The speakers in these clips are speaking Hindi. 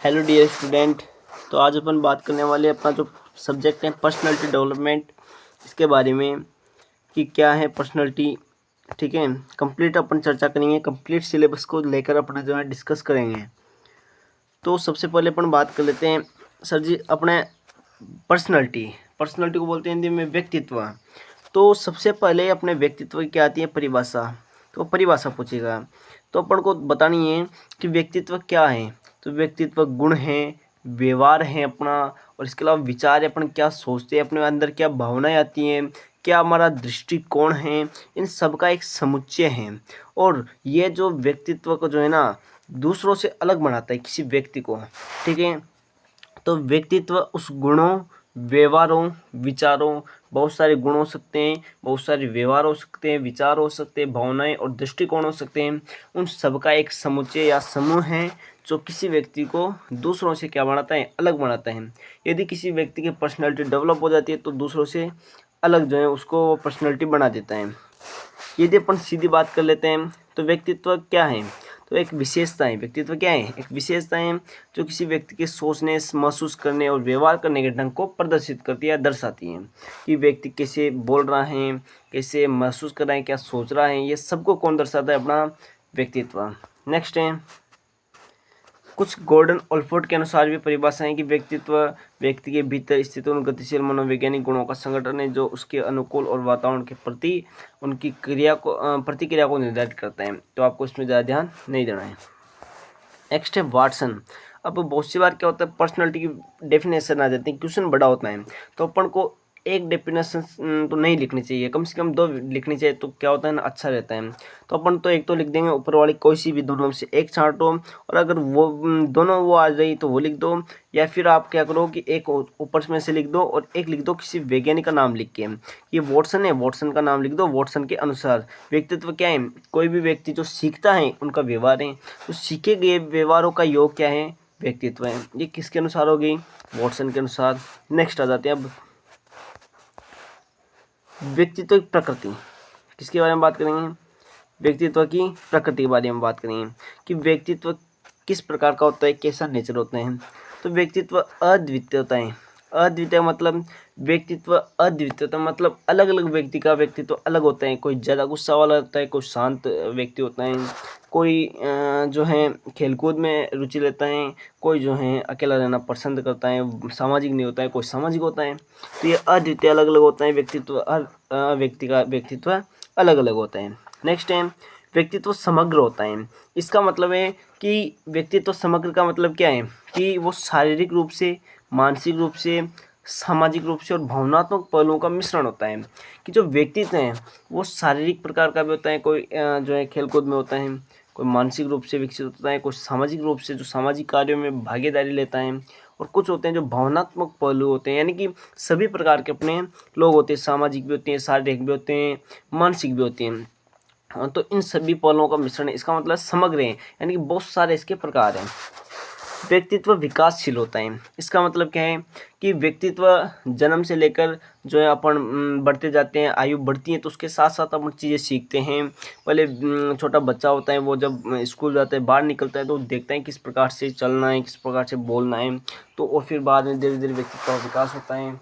Hello dear student. तो आज अपन बात करने वाले अपना जो सब्जेक्ट है पर्सनालिटी डेवलपमेंट, इसके बारे में कि क्या है पर्सनालिटी। ठीक है, कंप्लीट अपन चर्चा करेंगे, कंप्लीट सिलेबस को लेकर अपना जो है डिस्कस करेंगे। तो सबसे पहले अपन बात कर लेते हैं सर जी अपने पर्सनालिटी पर्सनालिटी को बोलते हैं हिंदी में व्यक्तित्व। तो सबसे पहले अपने व्यक्तित्व की क्या आती है परिभाषा। तो परिभाषा पूछेगा तो अपन को बतानी है कि व्यक्तित्व क्या है। तो व्यक्तित्व गुण है, व्यवहार है अपना, और इसके अलावा विचार है, अपन क्या सोचते हैं, अपने अंदर क्या भावनाएं आती हैं, क्या हमारा दृष्टिकोण है, इन सब का एक समुच्चय है। और ये जो व्यक्तित्व को जो है ना दूसरों से अलग बनाता है किसी व्यक्ति को। ठीक है, तो व्यक्तित्व उस गुणों, व्यवहारों, विचारों, बहुत सारे गुण हो सकते हैं, बहुत सारे व्यवहार हो सकते हैं, विचार हो सकते हैं, भावनाएं और दृष्टिकोण हो सकते हैं। उन सब का एक समुच्चय या समूह है जो किसी व्यक्ति को दूसरों से क्या बनाता है, अलग बनाता है। यदि किसी व्यक्ति की पर्सनैलिटी डेवलप हो जाती है तो दूसरों से अलग जो है उसको पर्सनैलिटी बना देता है। यदि अपन सीधी बात कर लेते हैं तो व्यक्तित्व क्या है। तो एक विशेषता है। व्यक्तित्व क्या है, एक विशेषता है जो किसी व्यक्ति के सोचने, महसूस करने और व्यवहार करने के ढंग को प्रदर्शित करती है, दर्शाती है कि व्यक्ति कैसे बोल रहा है, कैसे महसूस कर रहा है, क्या सोच रहा है, ये सबको कौन दर्शाता है, अपना व्यक्तित्व। नेक्स्ट है कुछ गॉर्डन ऑल्फोर्ड के अनुसार भी परिभाषा है कि व्यक्तित्व व्यक्ति के भीतर स्थित उन गतिशील मनोवैज्ञानिक गुणों का संगठन है जो उसके अनुकूल और वातावरण के प्रति उनकी प्रतिक्रिया को निर्धारित करता है। तो आपको इसमें ज़्यादा ध्यान नहीं देना है। नेक्स्ट है वाटसन। अब बहुत सी बार क्या होता है पर्सनालिटी की डेफिनेशन आ जाती है, क्वेश्चन बड़ा होता है तो अपन को एक डेफिनेशन तो नहीं लिखनी चाहिए, कम से कम दो लिखनी चाहिए, तो क्या होता है ना अच्छा रहता है। तो अपन तो एक तो लिख देंगे ऊपर वाली कोई सी भी दोनों में से एक छांटो, और अगर वो दोनों वो आ गई तो वो लिख दो, या फिर आप क्या करो कि एक ऊपर में से लिख दो और एक लिख दो किसी वैज्ञानिक का नाम लिख के। ये वॉटसन है, वॉटसन का नाम लिख दो। वॉटसन के अनुसार व्यक्तित्व क्या है, कोई भी व्यक्ति जो सीखता है उनका व्यवहार है, तो सीखे गए व्यवहारों का योग क्या है, व्यक्तित्व है। ये किसके अनुसार होगी, वॉटसन के अनुसार। नेक्स्ट आ जाते हैं अब व्यक्तित्व की प्रकृति। किसके बारे में बात करेंगे, व्यक्तित्व की प्रकृति के बारे में बात करेंगे कि व्यक्तित्व किस प्रकार का होता है, कैसा नेचर होता है। तो व्यक्तित्व अद्वितीय होता है। अद्वितीय मतलब व्यक्तित्व अद्वितीय होता है, मतलब अलग अलग व्यक्ति का व्यक्तित्व अलग होता है। कोई ज़्यादा गुस्सा वाला होता है, कोई शांत व्यक्ति होता है, कोई जो है खेलकूद में रुचि लेता है, कोई जो है अकेला रहना पसंद करता है, सामाजिक नहीं होता है, कोई सामाजिक होता है। तो ये अद्वितीय अलग अलग होता है व्यक्तित्व, हर व्यक्ति का व्यक्तित्व अलग अलग होता है। नेक्स्ट है व्यक्तित्व समग्र होता है। इसका मतलब है कि व्यक्तित्व समग्र का मतलब क्या है कि वो शारीरिक रूप से, मानसिक रूप से, सामाजिक रूप से और भावनात्मक पहलुओं का मिश्रण होता है। कि जो व्यक्तित्व है वो शारीरिक प्रकार का भी होता है, कोई जो है खेलकूद में होता है, कोई मानसिक रूप से विकसित होता है, कोई सामाजिक रूप से जो सामाजिक कार्यों में भागीदारी लेता है, और कुछ होते हैं जो भावनात्मक पहलू होते हैं। यानी कि सभी प्रकार के अपने लोग होते हैं, सामाजिक भी होते हैं, शारीरिक भी होते हैं, मानसिक भी होते हैं। हाँ, तो इन सभी पहलुओं का मिश्रण है, इसका मतलब समग्र है, यानी कि बहुत सारे इसके प्रकार हैं। व्यक्तित्व विकासशील होता है। इसका मतलब क्या है कि व्यक्तित्व जन्म से लेकर जो है अपन बढ़ते जाते हैं, आयु बढ़ती है तो उसके साथ साथ अपन चीज़ें सीखते हैं। पहले छोटा बच्चा होता है, वो जब स्कूल जाता है, बाहर निकलता है तो देखता है किस प्रकार से चलना है, किस प्रकार से बोलना है, तो और फिर बाद में धीरे धीरे व्यक्तित्व का विकास होता है।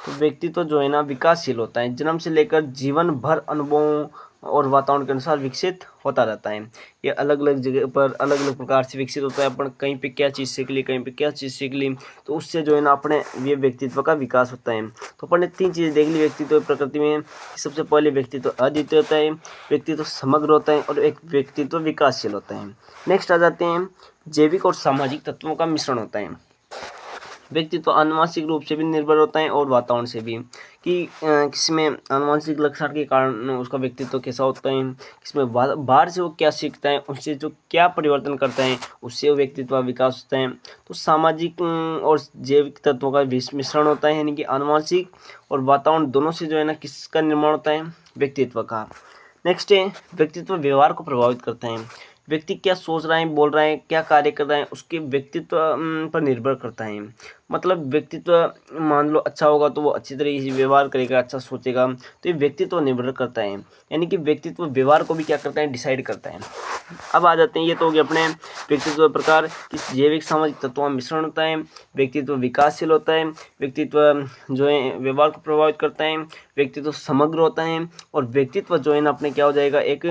तो व्यक्तित्व जो है ना विकासशील होता है, जन्म से लेकर जीवन भर अनुभवों और वातावरण के अनुसार विकसित होता रहता है। ये अलग अलग जगह पर अलग अलग प्रकार से विकसित होता है। अपन कहीं पे क्या चीज़ सीख ली, कहीं पे क्या चीज़ सीख ली, तो उससे जो है ना अपने ये व्यक्तित्व का विकास होता है। तो अपन ने तीन चीज़ें देख ली व्यक्तित्व प्रकृति में। सबसे पहले व्यक्तित्व अद्वितीय होता है, व्यक्तित्व समग्र होता है, और एक व्यक्तित्व विकासशील होता है। नेक्स्ट आ जाते हैं जैविक और सामाजिक तत्वों का मिश्रण होता है। व्यक्तित्व आनुवंशिक रूप से भी निर्भर होता है और वातावरण से भी, कि किसी में आनुवंशिक लक्षण के कारण उसका व्यक्तित्व कैसा होता है, किसमें बाहर से वो क्या सीखता है, उससे जो क्या परिवर्तन करता है, उससे वो व्यक्तित्व विकास होता है। तो सामाजिक और जैविक तत्वों का मिश्रण होता है, यानी कि आनुवंशिक और वातावरण दोनों से जो है ना किसका निर्माण होता है, व्यक्तित्व का। नेक्स्ट है व्यक्तित्व व्यवहार को प्रभावित करता है। व्यक्ति क्या सोच रहा है, बोल रहा है, क्या कार्य कर रहा है, उसके व्यक्तित्व पर निर्भर करता है। मतलब व्यक्तित्व मान लो अच्छा होगा तो वो अच्छी तरीके से व्यवहार करेगा, अच्छा सोचेगा, तो ये व्यक्तित्व निर्भर करता है। यानी कि व्यक्तित्व व्यवहार को भी क्या करता है, डिसाइड करता है। अब आ जाते हैं, ये तो हो गया अपने व्यक्तित्व प्रकार। किस जैविक सामाजिक तत्वों में मिश्रण होता है, व्यक्तित्व विकासशील होता है, व्यक्तित्व जो है व्यवहार को प्रभावित करता है, व्यक्तित्व समग्र होता है, और व्यक्तित्व जो है ना अपने क्या हो जाएगा, एक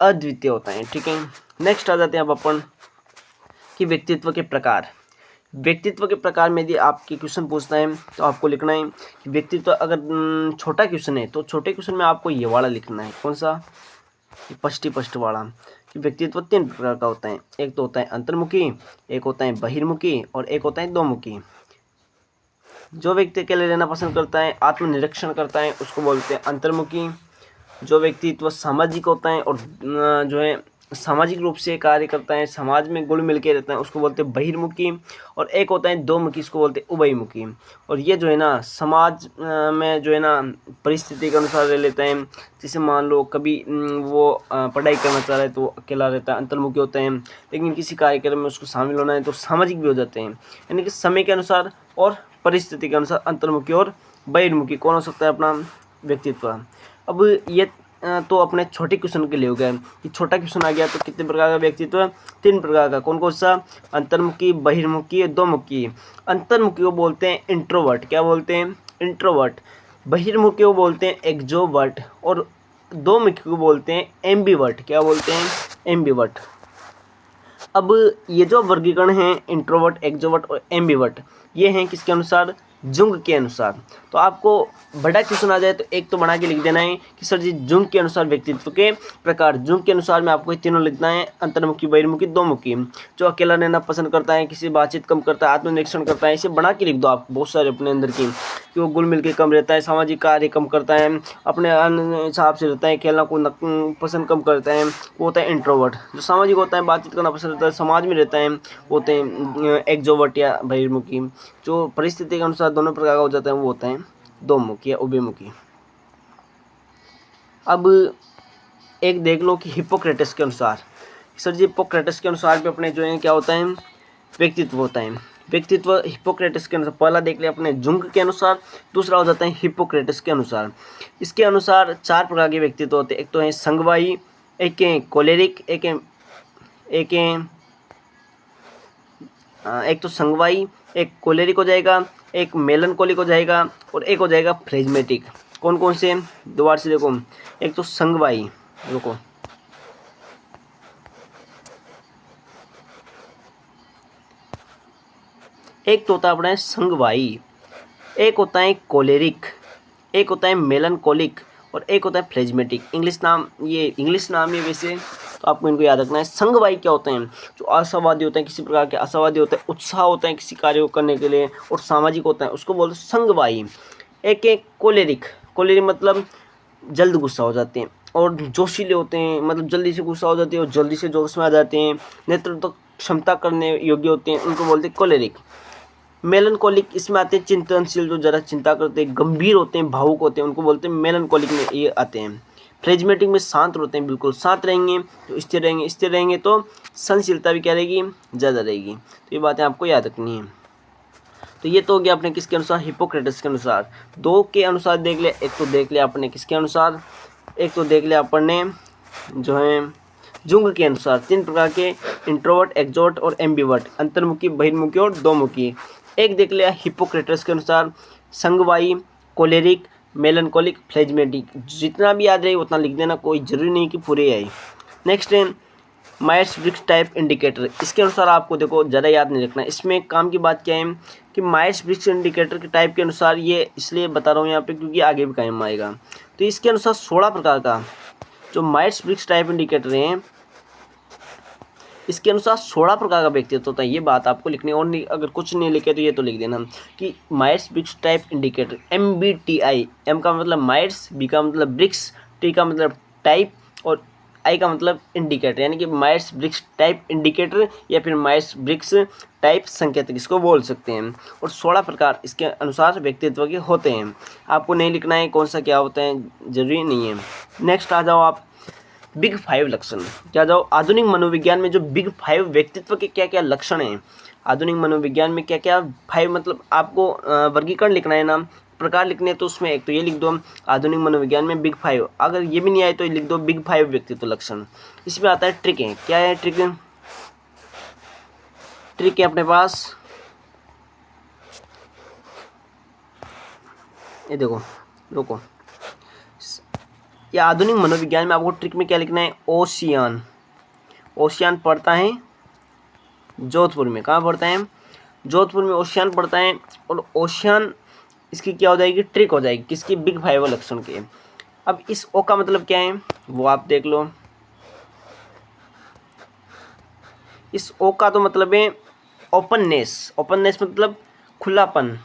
अद्वितीय होता है। ठीक है, नेक्स्ट आ जाते हैं अब अपन कि व्यक्तित्व के प्रकार। व्यक्तित्व के प्रकार में यदि आपके क्वेश्चन पूछता है तो आपको लिखना है कि व्यक्तित्व, अगर छोटा क्वेश्चन है तो छोटे क्वेश्चन में आपको ये वाला लिखना है। कौन सा? स्पष्ट वाला। कि व्यक्तित्व 3 प्रकार का होता है। एक तो होता है अंतर्मुखी, एक होता है बहिर्मुखी, और एक होता है दोमुखी। जो व्यक्ति अकेले रहना पसंद करता है, आत्मनिरीक्षण करता है, उसको बोलते हैं अंतर्मुखी। जो व्यक्तित्व सामाजिक होता है और जो है सामाजिक रूप से कार्य करता है, समाज में घुल मिल के रहता है, उसको बोलते हैं बहिर्मुखी। और एक होता है दोमुखी, इसको बोलते हैं उभयमुखी। और ये जो है ना समाज में जो है ना परिस्थिति के अनुसार रह लेता है। जैसे मान लो कभी वो पढ़ाई करना चाह रहा है तो अकेला रहता है, अंतर्मुखी होता है। लेकिन किसी कार्यक्रम में उसको शामिल होना है तो सामाजिक भी हो जाते हैं। यानी कि समय के अनुसार और परिस्थिति के अनुसार अंतर्मुखी और बहिर्मुखी कौन हो सकता है अपना व्यक्तित्व। अब ये तो अपने छोटे क्वेश्चन के लिए हो गया कि छोटा क्वेश्चन आ गया तो कितने प्रकार का व्यक्तित्व, 3 प्रकार का। कौन कौन सा? अंतर्मुखी, बहिर्मुखी, दोमुखी। अंतर्मुखी को बोलते हैं इंट्रोवर्ट। क्या बोलते हैं? इंट्रोवर्ट। बहिर्मुखी को बोलते हैं एक्सट्रोवर्ट, और दोमुखी को बोलते हैं एम्बिवर्ट। क्या बोलते हैं? एम्बिवर्ट। अब ये जो वर्गीकरण है इंट्रोवर्ट, एक्सट्रोवर्ट और एम्बिवर्ट, ये हैं किसके अनुसार? जुंग के अनुसार। तो आपको बड़ा क्वेश्चन आ जाए तो एक तो बना के लिख देना है कि सर जी जुंग के अनुसार व्यक्तित्व के प्रकार। जुंग के अनुसार में आपको ये तीनों लिखना है, अंतर्मुखी, बहिर्मुखी, दोमुखी। जो अकेला रहना पसंद करता है, किसी बातचीत कम करता है, आत्मनिरीक्षण करता है, इसे बना के लिख दो आप बहुत सारे अपने अंदर की। कि वो घुल मिल के कम रहता है, सामाजिक कार्य कम करता है, अपने हिसाब से रहता है, खेलना कूदना पसंद कम करता है, वो होता है इंट्रोवर्ट। जो सामाजिक होता है, बातचीत करना पसंद करता है, समाज में रहता है, वो होते हैं एक्सट्रोवर्ट या बहिर्मुखी। जो परिस्थिति के अनुसार दोनों प्रकार का हो जाता है वो होता है दोमुखी या उभयमुखी। अब एक देख लो कि हिप्पोक्रेटस के अनुसार, सर जी हिप्पोक्रेटस के अनुसार भी अपने जो है क्या होता है, व्यक्तित्व होता है। व्यक्तित्व हिप्पोक्रेटस के अनुसार पहला देख लिया अपने जुंग के अनुसार, दूसरा हो जाता है हिप्पोक्रेटस के अनुसार। इसके अनुसार 4 प्रकार के व्यक्तित्व होते हैं। एक तो है संगवाही, एक है कोलेरिक, एक तो संगवाही, एक कोलेरिक हो जाएगा, एक मेलनकोलिक हो जाएगा, और एक हो जाएगा फ्लेजमेटिक। कौन कौन से? दोबारा से देखो, एक तो संगवाही, रुको, एक तो होता है अपना संगवाही, एक होता है कोलेरिक, एक होता है मेलनकोलिक, और एक होता है फ्लेजमेटिक। इंग्लिश नाम है वैसे, तो आपको इनको याद रखना है। संगवाही क्या होते हैं? जो आशावादी होते हैं, किसी प्रकार के आशावादी होते हैं, उत्साह होता है किसी कार्य को करने के लिए, और सामाजिक होता है, उसको बोलते हैं संगवाही। एक कोलेरिक, कोलेरिक मतलब जल्द गुस्सा हो जाते हैं, और जोशीले होते हैं, मतलब जल्दी से गुस्सा हो जाते हैं और जल्दी से जोश में आ जाते हैं, नेतृत्व क्षमता करने योग्य होते हैं, उनको बोलते हैं कोलेरिक। मेलनकोलिक इसमें आते हैं चिंतनशील, जो जरा चिंता करते हैं, गंभीर होते हैं, भावुक होते हैं, उनको बोलते हैं मेलनकोलिक में ये आते हैं। फ्लेजमेटिक में शांत होते हैं, बिल्कुल शांत रहेंगे तो स्थिर रहेंगे तो सहनशीलता भी क्या रहेगी, ज़्यादा रहेगी। तो ये बातें आपको याद रखनी है। तो ये तो हो गया अपने किसके अनुसार? हिप्पोक्रेटस के अनुसार। 2 के अनुसार देख लिया, एक तो देख लिया आपने किसके अनुसार, एक तो देख लिया अपन ने जो है जुंग के अनुसार। 3 प्रकार के इंट्रोवर्ट, एक्सट्रोवर्ट और एम्बिवर्ट, अंतर्मुखी, बहिर्मुखी और दोमुखी। एक देख लिया हिप्पोक्रेटस के अनुसार, संगवाही, कोलेरिक, मेलनकोलिक, फ्लेजमेटिक। जितना भी याद रहे उतना लिख देना, कोई जरूरी नहीं कि पूरे आए। नेक्स्ट है मायर्स ब्रिग्स टाइप इंडिकेटर। इसके अनुसार आपको देखो ज़्यादा याद नहीं रखना। इसमें काम की बात क्या है कि मायर्स ब्रिग्स इंडिकेटर के टाइप के अनुसार, ये इसलिए बता रहा हूँ यहाँ पे क्योंकि आगे भी काम आएगा। तो इसके अनुसार 16 प्रकार का जो मायर्स ब्रिग्स टाइप इंडिकेटर हैं, इसके अनुसार 16 प्रकार का व्यक्तित्व होता है। ये बात आपको लिखनी है, और नहीं, अगर कुछ नहीं लिखे तो ये तो लिख देना कि Myers Briggs type indicator MBTI। M का मतलब मायर्स, B का मतलब ब्रिग्स, T का मतलब टाइप, और I का मतलब इंडिकेटर, यानी कि मायर्स ब्रिग्स टाइप इंडिकेटर या फिर मायर्स ब्रिग्स टाइप संकेतक, इसको बोल सकते हैं। और 16 प्रकार इसके अनुसार व्यक्तित्व के होते हैं। आपको नहीं लिखना है कौन सा क्या होता है, जरूरी नहीं है। नेक्स्ट आ जाओ आप बिग 5 लक्षण। क्या जाओ आधुनिक मनोविज्ञान में जो बिग 5 व्यक्तित्व के क्या क्या लक्षण हैं, आधुनिक मनोविज्ञान में क्या क्या 5 मतलब आपको वर्गीकरण लिखना है ना, प्रकार लिखने हैं, तो उसमें एक तो ये लिख दो आधुनिक मनोविज्ञान में बिग 5। अगर ये भी नहीं आए तो लिख दो बिग 5 व्यक्तित्व लक्षण। इसमें आता है ट्रिक है। क्या है ट्रिक? ट्रिक है अपने पास, ये देखो, रुको, या आधुनिक मनोविज्ञान में आपको ट्रिक में क्या लिखना है? ओशियान। ओशियान पढ़ता है जोधपुर में। कहाँ पढ़ता है? जोधपुर में ओशियान पढ़ता है। और ओशियान इसकी क्या हो जाएगी? ट्रिक हो जाएगी। किसकी? बिग 5 लक्षण की। अब इस ओ का मतलब क्या है वो आप देख लो। इस ओ का तो मतलब है ओपननेस। ओपननेस मतलब खुलापन।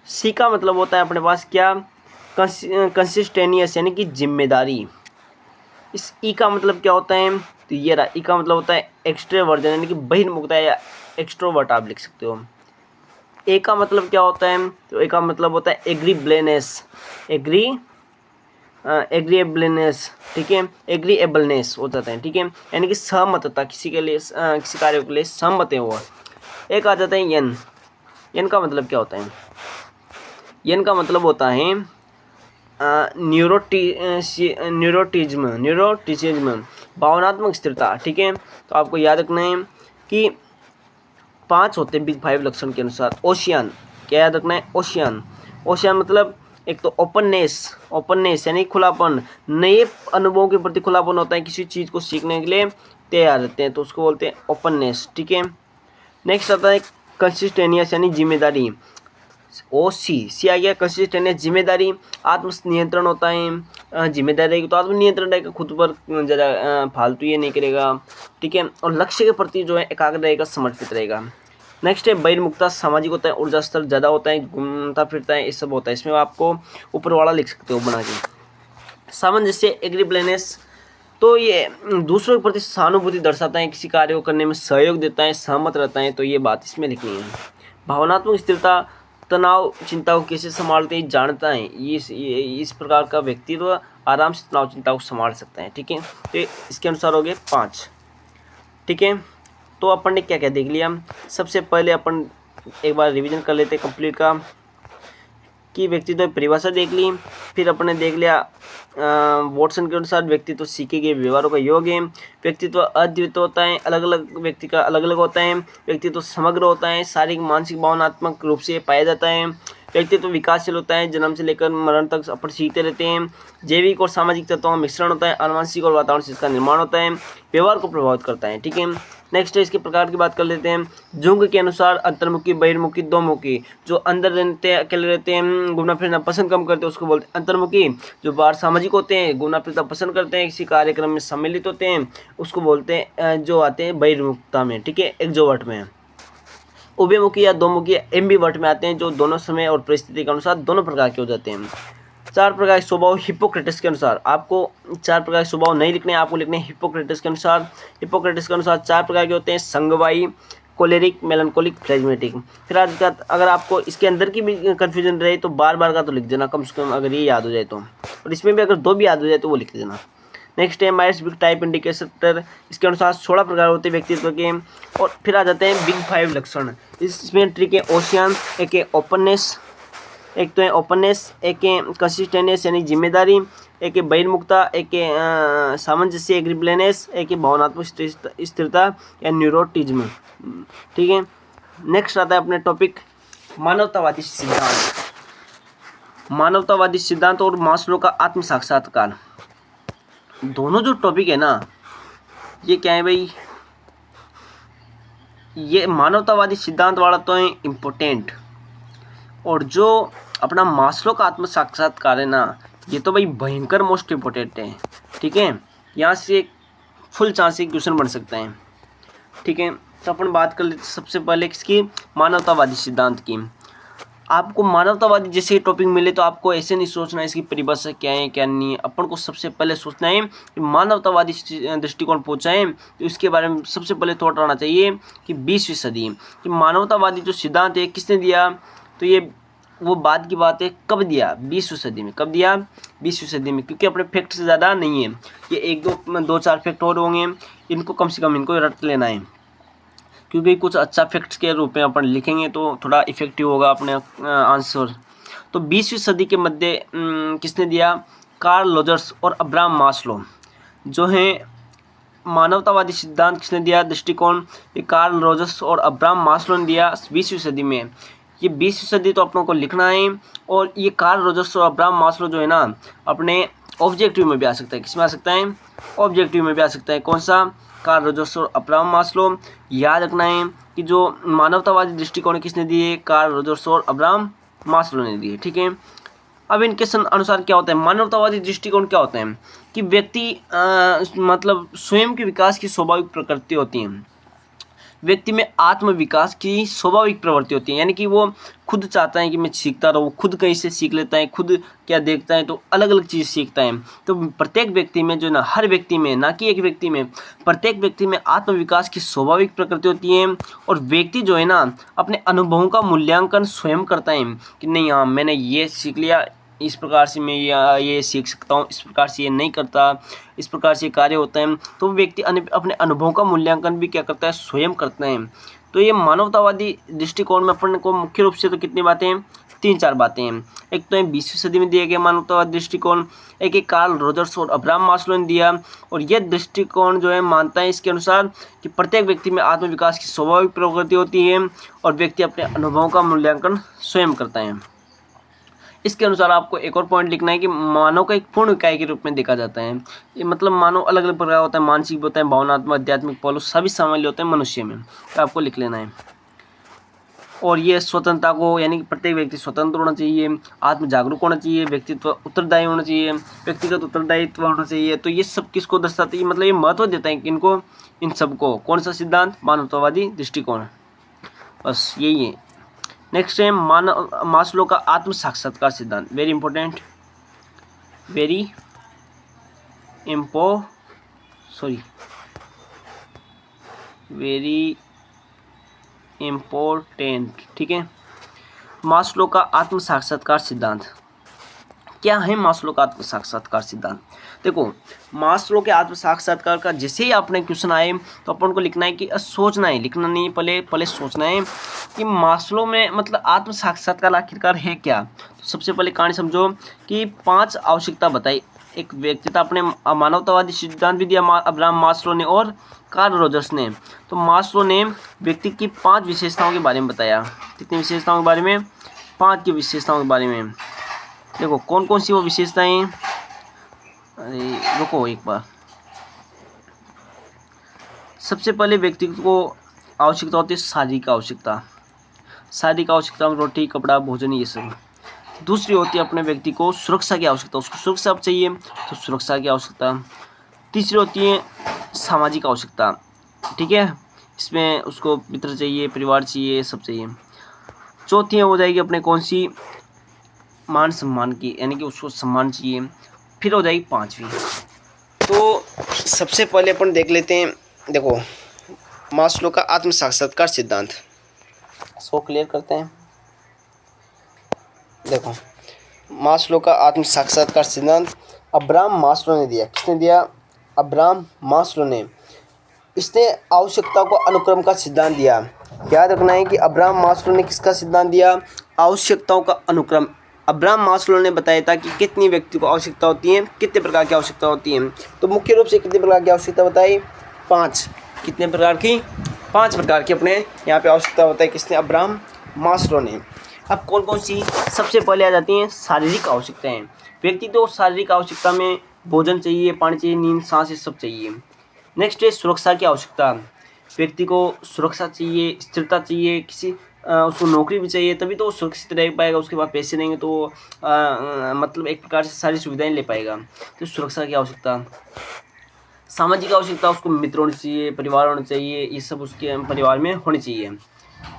सी का मतलब होता है अपने पास क्या? कंसिस्टेनियस यानी कि जिम्मेदारी। इस ई का मतलब क्या होता है? तो ये रहा, ई का मतलब होता है एक्सट्रोवर्जन यानी कि बहिर्मुखता या एक्सट्रोवर्ट आप लिख सकते हो। ए का मतलब क्या होता है? तो ए का मतलब होता है एग्रीबलेनेस। एग्रीएबलनेस, ठीक है, एग्रीएबलनेस हो जाता है, ठीक है, यानी कि सहमतता, किसी के लिए किसी कार्य के लिए सहमत है वो। एक आ जाता है यन। यन का मतलब क्या होता है? यन का मतलब होता है न्यूरोटिज्म, भावनात्मक स्थिरता, ठीक है। तो आपको याद रखना है कि 5 होते हैं बिग 5 लक्षण के अनुसार। ओशियन, क्या याद रखना है? ओशियन। ओशियन मतलब एक तो ओपननेस यानी खुलापन, नए अनुभवों के प्रति खुलापन होता है, किसी चीज़ को सीखने के लिए तैयार रहते हैं, तो उसको बोलते हैं ओपननेस, ठीक है। नेक्स्ट आता है कंसिस्टेनियस यानी जिम्मेदारी। सी आ गया कंसिस्टेंट, जिम्मेदारी, आत्म नियंत्रण होता है। जिम्मेदारी रहेगी तो आत्म नियंत्रण रहेगा, खुद पर ज़्यादा फालतू ये नहीं करेगा, ठीक है। और लक्ष्य के प्रति जो है एकाग्र रहेगा, समर्पित रहेगा। नेक्स्ट है बहिर्मुखता, सामाजिक होता है, ऊर्जा स्तर ज़्यादा होता है, घूमता फिरता है, ये सब होता है। इसमें आपको ऊपर वाला लिख सकते हो बना के। सामंजस्य, एग्रीबलेनेस, तो ये दूसरों के प्रति सहानुभूति दर्शाता है, किसी कार्य को करने में सहयोग देता है, सहमत रहता है, तो ये बात इसमें लिखनी है। भावनात्मक स्थिरता, तनाव चिंता को कैसे संभालते हैं जानता है, ये इस प्रकार का व्यक्तित्व आराम से तनाव चिंता को संभाल सकता है, ठीक है। तो इसके अनुसार हो गए 5, ठीक है। तो अपन ने क्या क्या देख लिया? सबसे पहले अपन एक बार रिवीजन कर लेते कंप्लीट का, कि व्यक्तित्व परिभाषा देख ली। फिर अपन ने देख लिया वॉटसन के अनुसार व्यक्तित्व सीखे गए व्यवहारों का योग है। व्यक्तित्व अद्वितीय होता है, अलग अलग व्यक्ति का अलग अलग होता है। व्यक्तित्व समग्र होता है, शारीरिक मानसिक भावनात्मक रूप से पाया जाता है। व्यक्तित्व विकासशील होता है, जन्म से लेकर मरण तक अपन सीखते रहते हैं। जैविक और सामाजिक तत्वों का मिश्रण होता है, आनुवंशिक और वातावरण से इसका निर्माण होता है, व्यवहार को प्रभावित करता है, ठीक है। नेक्स्ट है इसके प्रकार की बात कर लेते हैं। जुंग के अनुसार अंतर्मुखी, बहिर्मुखी, दोमुखी। जो अंदर रहते हैं, अकेले रहते हैं, घूमना फिरना पसंद कम करते हैं, उसको बोलते हैं अंतर्मुखी। जो बाहर सामाजिक होते हैं, घूमना फिरना पसंद करते हैं, किसी कार्यक्रम में सम्मिलित होते हैं, उसको बोलते हैं जो आते हैं बहिर्मुखता में, ठीक है, एक्सट्रोवर्ट में। उभयमुखी या दोमुखी एम्बिवर्ट में आते हैं, जो दोनों समय और परिस्थिति के अनुसार दोनों प्रकार के हो जाते हैं। 4 प्रकार के स्वभाव हिप्पोक्रेटिस के अनुसार, आपको 4 प्रकार के स्वभाव नहीं लिखने, आपको लिखने हिप्पोक्रेटिस के अनुसार। हिप्पोक्रेटिस के अनुसार 4 प्रकार के होते हैं, संगवाई, कोलेरिक, मेलनकोलिक, फ्लेजमेटिक। फिर आज का अगर आपको इसके अंदर की भी कन्फ्यूजन रहे तो बार बार का तो लिख देना कम से कम, अगर ये याद हो जाए तो। और इसमें भी अगर 2 भी याद हो जाए तो वो लिख देना। नेक्स्ट है माइट्स बिग टाइप इंडिकेटर, इसके अनुसार 16 प्रकार होते हैं व्यक्तित्व के। और फिर आ जाते हैं बिग 5 लक्षण। इसमें ट्रिक है ओशियन, एक है ओपननेस, एक तो है ओपननेस, एक है कंसिस्टेंस यानी जिम्मेदारी, एक है बहिर्मुखता, एक है सामंजस्य एग्रीबलेनेस, एक है भावनात्मक स्थिरता या न्यूरोटिज्म, ठीक है। नेक्स्ट आता है अपने टॉपिक मानवतावादी सिद्धांत। मानवतावादी सिद्धांत और मास्लो का आत्म साक्षात्कार, दोनों जो टॉपिक है ना, ये क्या है भाई? ये मानवतावादी सिद्धांत वाला तो है इम्पोर्टेंट, और जो अपना मास्लो का आत्म साक्षात्कार है ना, ये तो भाई भयंकर मोस्ट इम्पोर्टेंट है, ठीक है। यहाँ से फुल चांस से क्वेश्चन बन सकता है, ठीक है। तो अपन बात कर लेते सबसे पहले किसकी? मानवतावादी सिद्धांत की। आपको मानवतावादी जैसे टॉपिक मिले तो आपको ऐसे नहीं सोचना है इसकी परिभाषा क्या है क्या नहीं है। अपन को सबसे पहले सोचना है कि मानवतावादी दृष्टिकोण पहुँचा है, तो इसके बारे में सबसे पहले थॉट आना चाहिए कि 20वीं सदी कि मानवतावादी जो सिद्धांत है किसने दिया? तो ये वो बाद की बात है, कब दिया? 20वीं सदी में। कब दिया? 20वीं सदी में, क्योंकि अपने फैक्ट से ज़्यादा नहीं है ये, एक दो चार फैक्ट और होंगे, इनको कम से कम इनको रट लेना है, क्योंकि कुछ अच्छा फैक्ट्स के रूप में अपन लिखेंगे तो थोड़ा इफेक्टिव होगा अपने आंसर। तो 20वीं सदी के मध्य किसने दिया? कार्ल रोजर्स और अब्राहम मास्लो जो हैं मानवतावादी सिद्धांत किसने दिया? दृष्टिकोण, ये कार्ल रोजर्स और अब्राहम मास्लो ने दिया 20वीं सदी में। ये 20वीं सदी तो अपनों को लिखना है, और ये कार्ल रोजर्स और अब्राहम मास्लो जो है ना, अपने ऑब्जेक्टिव में भी आ सकता है। किस में आ सकता है? ऑब्जेक्टिव में भी आ सकता है। कौन सा? कार्ल रोजर्स और अब्राहम मास्लो। याद रखना है कि जो मानवतावादी दृष्टिकोण किसने दिए? कार्ल रोजर्स और अब्राहम मास्लो ने दिए। ठीक है, अब इनके अनुसार क्या होता है? मानवतावादी दृष्टिकोण क्या होता है कि व्यक्ति मतलब स्वयं के विकास की स्वाभाविक प्रकृति होती है, व्यक्ति में आत्म विकास की स्वाभाविक प्रवृत्ति होती है, यानी कि वो खुद चाहता है कि मैं सीखता रहूँ, खुद कहीं से सीख लेता है, खुद क्या देखता है तो अलग अलग चीज़ सीखता है। तो प्रत्येक व्यक्ति में जो ना, हर व्यक्ति में, ना कि एक व्यक्ति में, प्रत्येक व्यक्ति में आत्म विकास की स्वाभाविक प्रकृति होती है, और व्यक्ति जो है ना अपने अनुभवों का मूल्यांकन स्वयं करता है कि नहीं, हाँ मैंने ये सीख लिया, इस प्रकार से मैं ये सीख सकता हूँ, इस प्रकार से ये नहीं करता, इस प्रकार से कार्य होता है। तो व्यक्ति अपने अनुभवों का मूल्यांकन भी क्या करता है? स्वयं करता है। तो ये मानवतावादी दृष्टिकोण में अपन को मुख्य रूप से तो कितनी बातें हैं? 3-4 बातें हैं। एक तो है 20वीं सदी में दिया गया मानवतावादी दृष्टिकोण, एक कार्ल रोजर्स और अब्राहम मास्लो ने दिया, और यह दृष्टिकोण जो है मानता है इसके अनुसार कि प्रत्येक व्यक्ति में आत्मविकास की स्वाभाविक प्रवृत्ति होती है, और व्यक्ति अपने अनुभवों का मूल्यांकन स्वयं करता है। इसके अनुसार आपको एक और पॉइंट लिखना है कि मानव का एक पूर्ण इकाई के रूप में देखा जाता है। ये मतलब मानव अलग अलग प्रकार होता है, मानसिक भी होता है, भावनात्मक, आध्यात्मिक पहलू सभी शामिल होते हैं मनुष्य में, तो आपको लिख लेना है। और ये स्वतंत्रता को, यानी कि प्रत्येक व्यक्ति स्वतंत्र होना चाहिए, आत्म जागरूक होना चाहिए, व्यक्तित्व उत्तरदायी होना चाहिए, व्यक्तिगत उत्तरदायित्व होना चाहिए। तो ये सब किसको दर्शाते हैं? मतलब ये महत्व देता है कि इनको, इन सबको। कौन सा सिद्धांत? मानवतावादी दृष्टिकोण। बस यही है। नेक्स्ट है मास्लो का आत्म साक्षात्कार सिद्धांत। Very important, very important. ठीक है, मास्लो का आत्म साक्षात्कार सिद्धांत क्या है? मास्लो का आत्म साक्षात्कार सिद्धांत, देखो मास्लो के आत्म साक्षात्कार का जैसे ही आपने क्वेश्चन आए तो अपन को लिखना है कि सोचना है, लिखना नहीं, पहले सोचना है कि मास्लो में मतलब आत्म साक्षात्कार आखिरकार है क्या। तो सबसे पहले कहानी समझो कि 5 आवश्यकता बताई एक व्यक्ति था, अपने मानवतावादी सिद्धांत भी दिया अब्राहम मास्लो ने और कार्ल रोजर्स ने। तो मास्लो ने व्यक्ति की 5 विशेषताओं के बारे में बताया। कितनी विशेषताओं के बारे में? 5 की विशेषताओं के बारे में। देखो कौन कौन सी वो विशेषताएं, अरे रुको एक बार। सबसे पहले व्यक्ति को आवश्यकता होती है शारीरिक आवश्यकता, शारीरिक आवश्यकता में रोटी, कपड़ा, भोजन, ये सब। दूसरी होती है अपने व्यक्ति को सुरक्षा की आवश्यकता, उसको सुरक्षा चाहिए तो सुरक्षा की आवश्यकता। तीसरी होती है सामाजिक आवश्यकता, ठीक है, इसमें उसको मित्र चाहिए, परिवार चाहिए, सब चाहिए। चौथी हो जाएगी अपने कौन सी? मान सम्मान की, यानी कि उसको सम्मान चाहिए। फिर हो जाएगी 5वीं। तो सबसे पहले अपन देख लेते हैं, देखो मास्लो का आत्म साक्षात्कार सिद्धांत, इसको क्लियर करते हैं। देखो मास्लो का आत्म साक्षात्कार सिद्धांत अब्राहम मास्लो ने दिया। किसने दिया? अब्राहम मास्लो ने। इसने आवश्यकताओं को अनुक्रम का सिद्धांत दिया। याद रखना है कि अब्राहम मास्लो ने किसका सिद्धांत दिया? आवश्यकताओं का अनुक्रम। अब्राहम मास्लो ने बताया था कि कितनी व्यक्ति को आवश्यकता होती है, कितने प्रकार की आवश्यकता होती है। तो मुख्य रूप से कितने प्रकार की आवश्यकता बताई? 5। कितने प्रकार की? 5 प्रकार की अपने यहाँ पे आवश्यकता होता है। किसने? अब्राहम मास्लो ने। अब कौन कौन सी? सबसे पहले आ जाती हैं शारीरिक आवश्यकताएं। व्यक्ति तो शारीरिक आवश्यकता में भोजन चाहिए, पानी चाहिए, नींद, सांस, ये सब चाहिए। नेक्स्ट है सुरक्षा की आवश्यकता। व्यक्ति को सुरक्षा चाहिए, स्थिरता चाहिए, किसी उसको नौकरी भी चाहिए, तभी तो वो सुरक्षित रह पाएगा। उसके बाद पैसे नहीं तो मतलब एक प्रकार से सारी सुविधाएं ले पाएगा। तो सुरक्षा की आवश्यकता। सामाजिक आवश्यकता, उसको मित्र होने चाहिए, परिवार होना चाहिए, ये सब उसके परिवार में होनी चाहिए।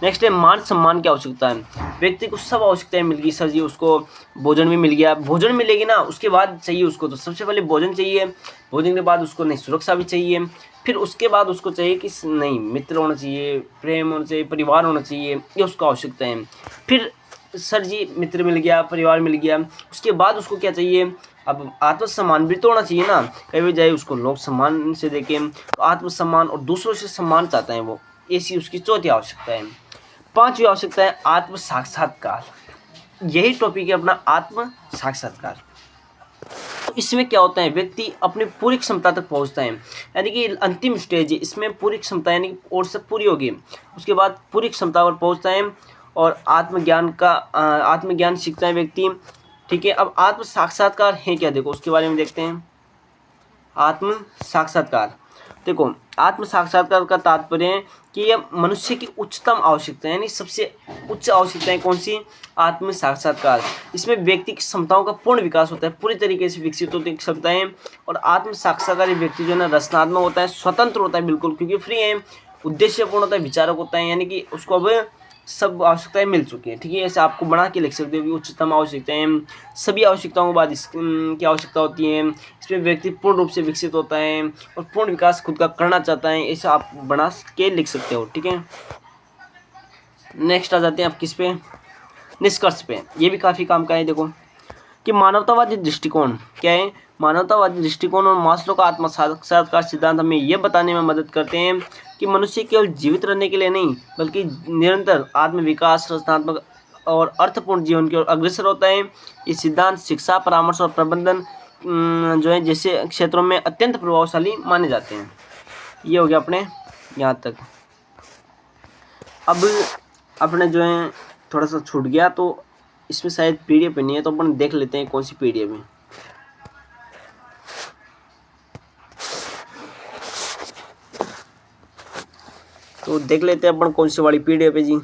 नेक्स्ट है मान सम्मान की आवश्यकता है। व्यक्ति को सब आवश्यकताएं मिल गई, सर जी उसको भोजन भी मिल गया, भोजन मिलेगी ना, उसके बाद चाहिए उसको, तो सबसे पहले भोजन चाहिए, भोजन के बाद उसको नहीं सुरक्षा भी चाहिए, फिर उसके बाद उसको चाहिए कि नहीं मित्र होना चाहिए, प्रेम होना चाहिए, परिवार होना चाहिए, ये उसको आवश्यकता है। फिर सर जी मित्र मिल गया, परिवार मिल गया, उसके बाद उसको क्या चाहिए, अब आत्मसम्मान भी तो होना चाहिए ना। कई बजाय उसको लोग सम्मान से देखें, तो आत्मसम्मान और दूसरों से सम्मान चाहता है वो, ऐसी उसकी चौथी आवश्यकता है। पांचवी आवश्यकता है आत्म साक्षात्कार। यही टॉपिक है अपना, आत्म साक्षात्कार। तो इसमें क्या होता है, व्यक्ति अपनी पूरी क्षमता तक पहुंचता है, यानी कि अंतिम स्टेज है इसमें, पूरी क्षमता यानी और सब पूरी होगी, उसके बाद पूरी क्षमता पर पहुंचता है और आत्मज्ञान सीखता है व्यक्ति। ठीक है, अब आत्म साक्षात्कार है क्या, देखो उसके बारे में देखते हैं। आत्म साक्षात्कार, देखो आत्म साक्षात्कार का तात्पर्य है कि यह मनुष्य की उच्चतम आवश्यकता है, यानी सबसे उच्च आवश्यकता है कौन सी, आत्म साक्षात्कार। इसमें व्यक्ति की क्षमताओं का पूर्ण विकास होता है, पूरी तरीके से विकसित होती है क्षमताएं। और आत्म साक्षात्कारी व्यक्ति जो है ना रचनात्मक होता है, स्वतंत्र होता है बिल्कुल, क्योंकि फ्री है, उद्देश्यपूर्ण होता है, विचारक होता है, यानी कि उसको अब सब आवश्यकताएं मिल चुकी हैं। ठीक है, ऐसे आपको बना के लिख सकते हो कि उच्चतम आवश्यकताएं, सभी आवश्यकताओं के बाद इसकी आवश्यकता होती है। इसमें व्यक्ति पूर्ण रूप से विकसित होता है और पूर्ण विकास खुद का करना चाहता है, ऐसा आप बना के लिख सकते हो। ठीक है, नेक्स्ट आ जाते हैं आप किस पे, निष्कर्ष पे। ये भी काफ़ी काम का है, देखो कि मानवतावादी दृष्टिकोण क्या है। मानवतावादी दृष्टिकोण और मास्लो का आत्म साक्षात्कार सिद्धांत हमें यह बताने में मदद करते हैं कि मनुष्य केवल जीवित रहने के लिए नहीं, बल्कि निरंतर आत्मविकास, रचनात्मक और अर्थपूर्ण जीवन की ओर अग्रसर होता है। ये सिद्धांत शिक्षा, परामर्श और प्रबंधन जो है जैसे क्षेत्रों में अत्यंत प्रभावशाली माने जाते हैं। ये हो गया अपने यहाँ तक। अब अपने जो है थोड़ा सा छूट गया, तो इसमें शायद पीडीएफ नहीं है, तो अपन देख लेते हैं कौन सी पीडीएफ है। तो देख लेते हैं अपन कौन सी वाली पीडीएफ है जी।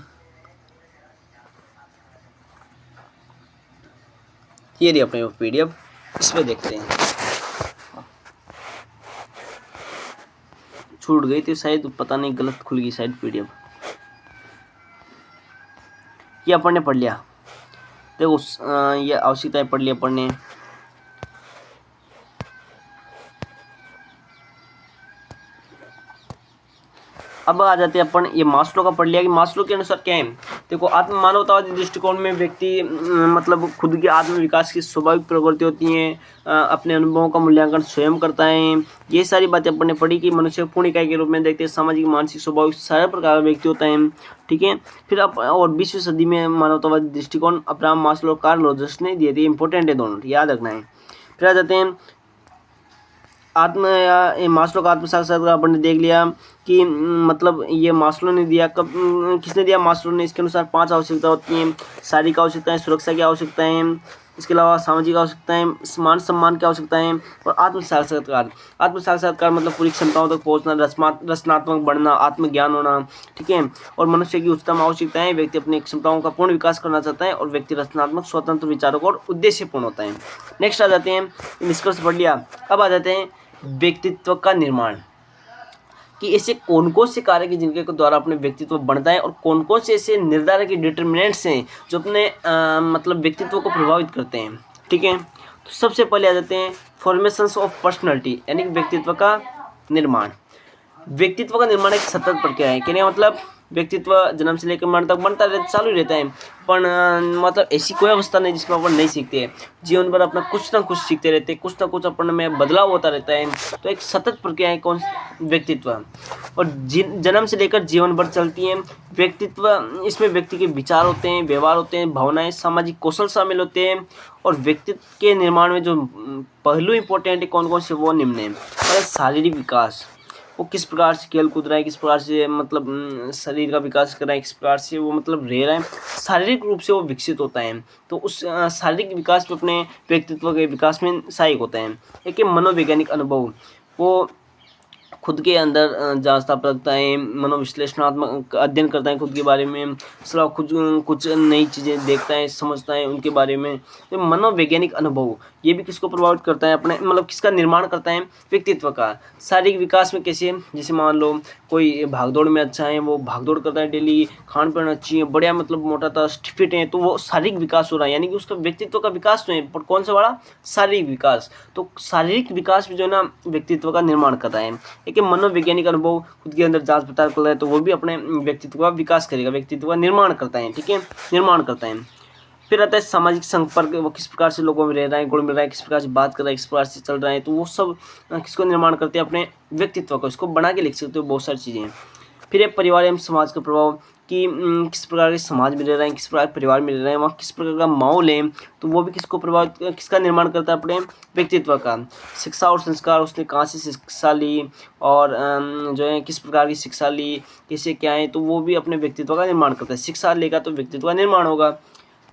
ये रही अपने पीडीएफ, इसमें देखते हैं। छूट गई थी शायद, पता नहीं गलत खुल गई शायद पीडीएफ। ये अपन ने पढ़ लिया, देखो ये आवश्यकताएं पढ़ लिया अपन ने। अब आ जाते हैं अपन, ये मास्लो का पढ़ लिया कि मास्लो के अनुसार क्या है। देखो आत्म मानवतावादी दृष्टिकोण में व्यक्ति मतलब खुद के आत्म विकास की स्वाभाविक प्रवृत्ति होती हैं, अपने अनुभवों का मूल्यांकन स्वयं करता है। ये सारी बातें अपन ने पढ़ी कि मनुष्य पूर्ण इकाई के रूप में देखते हैं, सामाजिक, मानसिक, स्वाभाविक सारे प्रकार का व्यक्ति होता है। ठीक है, फिर अब और 20वीं सदी में मानवतावादी दृष्टिकोण अब्राहम मास्लो, कार्ल रोजर्स ने दिए थे, इंपॉर्टेंट है दोनों, याद रखना है। फिर आ जाते हैं मास्लो का आत्म साक्षात्कार अपन ने देख लिया कि मतलब ये मास्लो ने दिया, कब किसने दिया, मास्लो ने। इसके अनुसार 5 आवश्यकता होती हैं, शारीरिक आवश्यकताएं, सुरक्षा की आवश्यकताएं, इसके अलावा सामाजिक आवश्यकताएं, मान सम्मान की आवश्यकताएं और आत्म साक्षात्कार। आत्म साक्षात्कार मतलब पूरी क्षमताओं तक पहुंचना, रचनात्मक बढ़ना, आत्मज्ञान होना। ठीक है, और मनुष्य की उच्चतम आवश्यकताएं, व्यक्ति अपनी क्षमताओं का पूर्ण विकास करना चाहता है और व्यक्ति रचनात्मक, स्वतंत्र, विचारक और उद्देश्यपूर्ण होता है। नेक्स्ट आ जाते हैं, निष्कर्ष पढ़ लिया। अब आ जाते हैं व्यक्तित्व का निर्माण, कि ऐसे कौन कौन से कार्य के जिनके द्वारा अपने व्यक्तित्व बनता है और कौन कौन से ऐसे निर्धारक डिटर्मिनेंट्स हैं जो अपने मतलब व्यक्तित्व को प्रभावित करते हैं। ठीक है, तो सबसे पहले आ जाते हैं फॉर्मेशंस ऑफ पर्सनैलिटी, यानी कि व्यक्तित्व का निर्माण। व्यक्तित्व का निर्माण एक सतत प्रक्रिया है, कहने का मतलब व्यक्तित्व जन्म से लेकर मरण तक बनता रहता, चालू रहता है, पर मतलब ऐसी कोई अवस्था नहीं जिसमें अपन नहीं सीखते हैं। जीवन भर अपना कुछ ना कुछ सीखते रहते हैं, कुछ ना कुछ अपन में बदलाव होता रहता है। तो एक सतत प्रक्रिया है कौन, व्यक्तित्व, और जन्म से लेकर जीवन भर चलती है। व्यक्तित्व, इसमें व्यक्ति के विचार होते हैं, व्यवहार होते हैं, भावनाएं, सामाजिक कौशल शामिल होते हैं। और व्यक्तित्व के निर्माण में जो पहलू इंपॉर्टेंट है कौन कौन से, वो निम्न है। और शारीरिक विकास, वो किस प्रकार से खेल कूद रहा है, किस प्रकार से मतलब शरीर का विकास कर रहा है, किस प्रकार से वो मतलब रह रहा है, शारीरिक रूप से वो विकसित होता है। तो उस शारीरिक विकास पे अपने व्यक्तित्व के विकास में सहायक होता है। एक मनोवैज्ञानिक अनुभव, वो खुद के अंदर जांचता परखता है, मनोविश्लेषणात्मक अध्ययन करता है खुद के बारे में, सलाह खुद कुछ नई चीज़ें देखता है, समझता है उनके बारे में। तो मनोवैज्ञानिक अनुभव ये भी किसको प्रभावित करता है, अपने मतलब किसका निर्माण करता है, व्यक्तित्व का। शारीरिक विकास में कैसे, जैसे मान लो कोई भागदौड़ में अच्छा है, वो भागदौड़ करता है डेली, खान पान अच्छी है, बढ़िया मतलब मोटा था, फिट है, तो वो शारीरिक विकास हो रहा है, यानी कि उसका व्यक्तित्व का विकास तो है, पर कौन सा बड़ा, शारीरिक विकास। तो शारीरिक विकास भी जो है ना व्यक्तित्व का निर्माण कर रहा है। एक मनोवैज्ञानिक अनुभव, खुद के अंदर जांच पड़ताल कर रहा है, तो वो भी अपने व्यक्तित्व का विकास करेगा, व्यक्तित्व का निर्माण करता है। ठीक है, निर्माण करता है। फिर आता है सामाजिक संपर्क, वो किस प्रकार से लोगों में रह रहा है, गुण मिल रहा है, किस प्रकार से बात कर रहा है, किस प्रकार से चल रहा है, तो वो सब किसको निर्माण करते हैं, अपने व्यक्तित्व को। इसको बना के लिख सकते हो, बहुत सारी चीज़ें। फिर है परिवार एवं समाज का प्रभाव, कि किस प्रकार के समाज में रह रहे हैं, किस प्रकार परिवार में रह रहे हैं, वहाँ किस प्रकार का माहौल है, तो वो भी किसको प्रभावित, किसका निर्माण करता है, अपने व्यक्तित्व का। शिक्षा और संस्कार, उसने कहाँ से शिक्षा ली और जो है किस प्रकार की शिक्षा ली, कैसे क्या है, तो वो भी अपने व्यक्तित्व का निर्माण करता है। शिक्षा लेगा तो व्यक्तित्व का निर्माण होगा।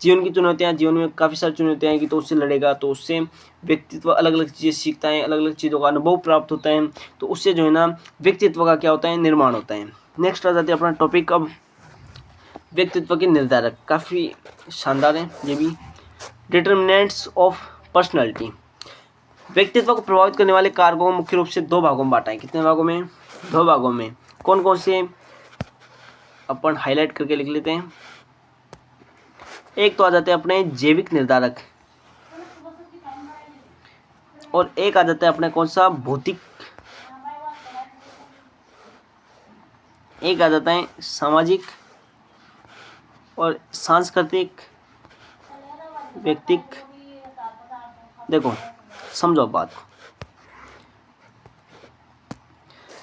जीवन की चुनौतियाँ, जीवन में काफ़ी सारी चुनौतियाँ आएंगी, तो उससे लड़ेगा, तो उससे व्यक्तित्व अलग अलग चीज़ें सीखता है, अलग अलग चीज़ों का अनुभव प्राप्त होता है, तो उससे जो है ना व्यक्तित्व का क्या होता है, निर्माण होता है। नेक्स्ट आ जाते हैं अपना टॉपिक अब व्यक्तित्व के निर्धारक, काफ़ी शानदार है ये भी। डिटर्मिनेंट्स ऑफ पर्सनैलिटी, व्यक्तित्व को प्रभावित करने वाले कारकों को मुख्य रूप से दो भागों में बांटा है। कितने भागों में? दो भागों में। कौन कौन से अपन हाईलाइट करके लिख लेते हैं। एक तो आ जाते हैं अपने जैविक निर्धारक, और एक आ जाता है अपने कौन सा, भौतिक, एक आ जाता है सामाजिक और सांस्कृतिक व्यक्तिक। देखो समझो बात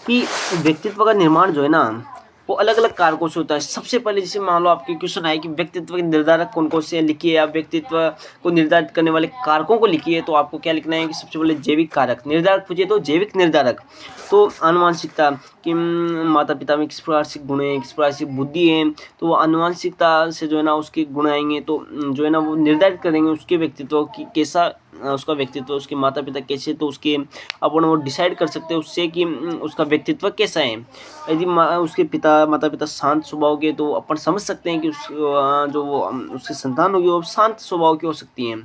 कि व्यक्तित्व का निर्माण जो है ना वो अलग अलग कारकों से होता है। सबसे पहले जैसे मान लो आपके क्वेश्चन आए कि व्यक्तित्व के निर्धारक कौन कौन से हैं, लिखिए। आप व्यक्तित्व को निर्धारित करने वाले कारकों को लिखिए, तो आपको क्या लिखना है कि सबसे पहले जैविक कारक। निर्धारक पूछिए तो जैविक निर्धारक, तो आनुवंशिकता कि माता पिता में किस प्रकार से गुण है, किस प्रकार से बुद्धि है, तो वो आनुवंशिकता से जो है ना उसके गुण आएंगे, तो जो है ना वो निर्धारित करेंगे उसके व्यक्तित्व की कैसा, उसका व्यक्तित्व, उसके माता पिता कैसे, तो उसके अपन वो डिसाइड कर सकते हैं उससे कि उसका व्यक्तित्व कैसा है। यदि उसके माता पिता शांत स्वभाव के, तो अपन समझ सकते हैं कि जो वो उसकी संतान होगी वो शांत स्वभाव की हो सकती है।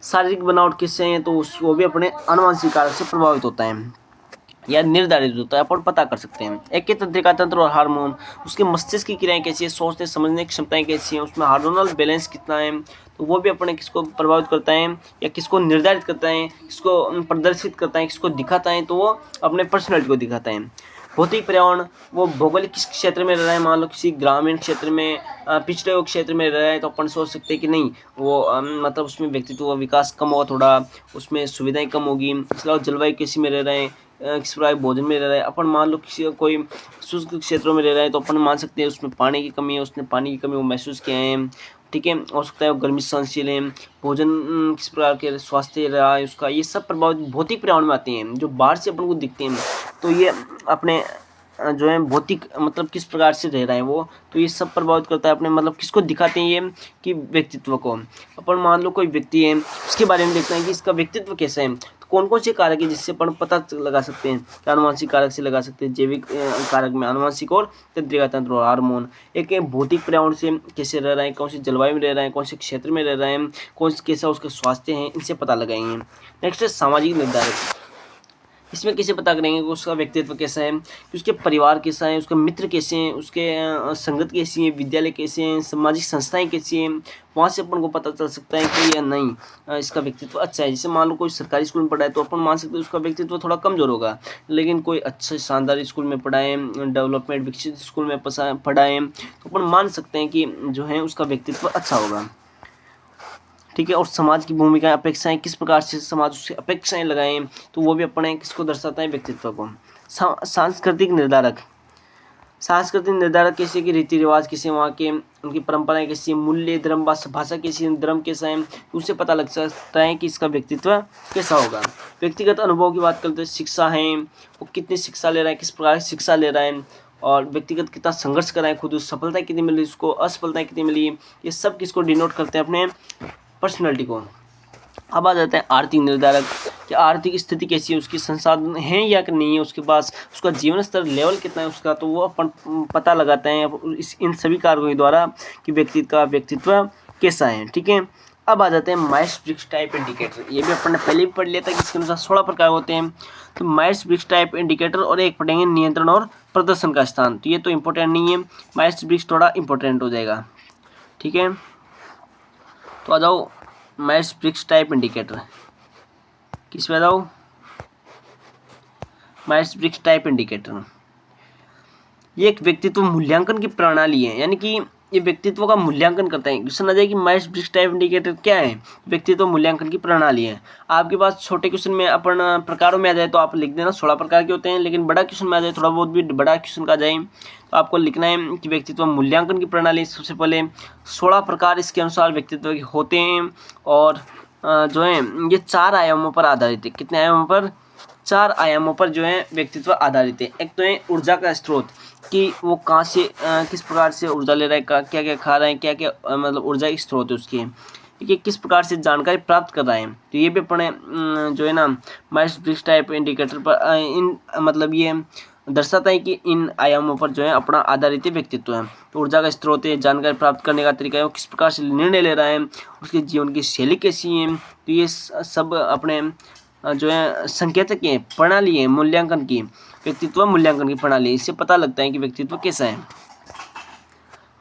शारीरिक बनावट किससे है, तो वो भी अपने आनुवंशिक कारक से प्रभावित होता है या निर्धारित होता है, अपन पता कर सकते हैं। एक ही तंत्रिका तंत्र और हार्मोन, उसके मस्तिष्क की क्रियाएं कैसी है, सोचने समझने की क्षमताएं कैसी हैं, उसमें हार्मोनल बैलेंस कितना है, तो वो भी अपने किसको प्रभावित करता है या किसको निर्धारित करता है, किसको प्रदर्शित करता है, किसको दिखाता है, तो वो अपने पर्सनैलिटी को दिखाता है। भौतिक पर्यावरण, वो भौगोलिक किस क्षेत्र में रह रहा है, मान लो किसी ग्रामीण क्षेत्र में, पिछड़े हुए क्षेत्र में रह रहा है, तो अपन सोच सकते हैं कि नहीं वो मतलब उसमें व्यक्तित्व का विकास कम होगा, थोड़ा उसमें सुविधाएं कम होगी। इसके अलावा जलवायु कैसी में रह रहे हैं, किस प्रकार भोजन में रह रहा है। अपन मान लो किसी कोई शुष्क क्षेत्रों में रह रहा है, तो अपन मान सकते हैं उसमें पानी की कमी है, उसने पानी की कमी वो महसूस किया है, ठीक है। हो सकता है वो गर्मी सहनशील है, भोजन किस प्रकार के स्वास्थ्य रहा है उसका, ये सब प्रभाव भौतिक पर्यावरण में आते हैं जो बाहर से अपन को दिखते हैं। तो ये अपने जो है भौतिक मतलब किस प्रकार से रह रहा है वो, तो ये सब प्रभावित करता है अपने मतलब किसको दिखाते हैं ये कि व्यक्तित्व को। अपन मान लो कोई व्यक्ति है, उसके बारे में देखते हैं कि इसका व्यक्तित्व कैसा है, तो कौन कौन से कारक है जिससे अपन पता लगा सकते हैं। आनुवंशिक कारक से लगा सकते हैं, जैविक कारक में आनुवंशिक और तंत्रिका तंत्र और हार्मोन। एक है भौतिक पर्यावरण से कैसे रह रहा है, कौन सी जलवायु में रह रहा है, कौन से क्षेत्र में रह रहा है, कौन कैसा उसका स्वास्थ्य है, इनसे पता लगाएंगे। नेक्स्ट है सामाजिक निर्धारक, इसमें कैसे पता करेंगे कि उसका व्यक्तित्व कैसा है, कि उसके परिवार कैसा है, उसके मित्र कैसे हैं, उसके संगत कैसी है, विद्यालय कैसे हैं, सामाजिक संस्थाएं कैसी हैं। वहाँ से अपन को पता चल सकता है कि या नहीं इसका व्यक्तित्व अच्छा है। जैसे मान लो कोई सरकारी स्कूल में पढ़ा है, तो अपन मान सकते हैं उसका व्यक्तित्व थोड़ा कमजोर होगा, लेकिन कोई अच्छे शानदार स्कूल में पढ़ा है, डेवलपमेंट विकसित स्कूल में पढ़ा है, तो अपन मान सकते हैं कि जो है उसका व्यक्तित्व अच्छा होगा, ठीक है। और समाज की भूमिका अपेक्षाएं, किस प्रकार से समाज उससे अपेक्षाएं लगाएं, तो वो भी अपने किसको दर्शाता है, व्यक्तित्व को। सांस्कृतिक निर्धारक, सांस्कृतिक निर्धारक कैसे कि रीति रिवाज कैसे, वहाँ के उनकी परंपराएं कैसी, मूल्य धर्म भाषा कैसी, धर्म कैसा है, उससे पता लग सकता है कि इसका व्यक्तित्व कैसा होगा। व्यक्तिगत अनुभव की बात करते हैं, शिक्षा है वो कितनी शिक्षा ले रहा है, किस प्रकार की शिक्षा ले रहा है, और व्यक्तिगत कितना संघर्ष कर रहा है, खुद सफलता कितनी मिली उसको, असफलता कितनी मिली, ये सब किसको डिनोट करते हैं, अपने पर्सनैलिटी को। अब आ जाता है आर्थिक निर्धारक, कि आर्थिक स्थिति कैसी है, उसकी संसाधन है या नहीं है उसके पास, उसका जीवन स्तर लेवल कितना है उसका, तो वो अपन पता लगाते हैं इन सभी कारकों के द्वारा कि व्यक्ति का व्यक्तित्व कैसा है, ठीक है। अब आ जाते हैं माइर्स ब्रिग्स टाइप इंडिकेटर, ये भी अपन ने पहले भी पढ़ लिया था कि इसके अनुसार 16 प्रकार होते हैं। तो माइर्स ब्रिग्स टाइप इंडिकेटर और एक पढ़ेंगे नियंत्रण और प्रदर्शन का स्थान, तो ये तो इंपॉर्टेंट नहीं है, माइर्स ब्रिग्स थोड़ा इंपॉर्टेंट हो जाएगा, ठीक है। तो आ जाओ माइर्स ब्रिग्स टाइप इंडिकेटर, किस पे आ जाओ, माइर्स ब्रिग्स टाइप इंडिकेटर। ये एक व्यक्तित्व मूल्यांकन की प्रणाली है, यानी कि ये व्यक्तित्व का मूल्यांकन करता है। क्वेश्चन आ जाए कि माइल्स ब्रिग्स टाइप इंडिकेटर क्या है? व्यक्तित्व मूल्यांकन की प्रणाली है। आपके पास छोटे क्वेश्चन में अपन प्रकारों में आ जाए तो आप लिख देना 16 प्रकार के होते हैं, लेकिन बड़ा क्वेश्चन में आ जाए, थोड़ा बहुत भी बड़ा क्वेश्चन का जाए तो आपको लिखना है कि व्यक्तित्व मूल्यांकन की प्रणाली सबसे पहले 16 प्रकार इसके अनुसार व्यक्तित्व के होते हैं, और जो है ये 4 आयामों पर आधारित है। कितने आयामों पर? 4 आयामों पर जो है व्यक्तित्व आधारित है। एक तो है ऊर्जा का स्रोत, कि वो कहाँ से किस प्रकार से ऊर्जा ले रहा है, क्या क्या खा रहा है, क्या क्या मतलब ऊर्जा के स्रोत है उसके, ठीक है, किस प्रकार से जानकारी प्राप्त कर रहा है। तो ये भी अपने जो है ना माइल्स ब्रिग्स टाइप इंडिकेटर पर इन मतलब ये दर्शाता है कि इन आयामों पर जो है अपना आधारित व्यक्तित्व है। तो ऊर्जा का स्रोत है, जानकारी प्राप्त करने का तरीका है, वो किस प्रकार से निर्णय ले रहा है, उसके जीवन की शैली कैसी है। तो ये सब अपने जो है संकेतक है, प्रणाली है मूल्यांकन की, व्यक्तित्व मूल्यांकन की प्रणाली। इससे पता लगता है कि व्यक्तित्व कैसा है।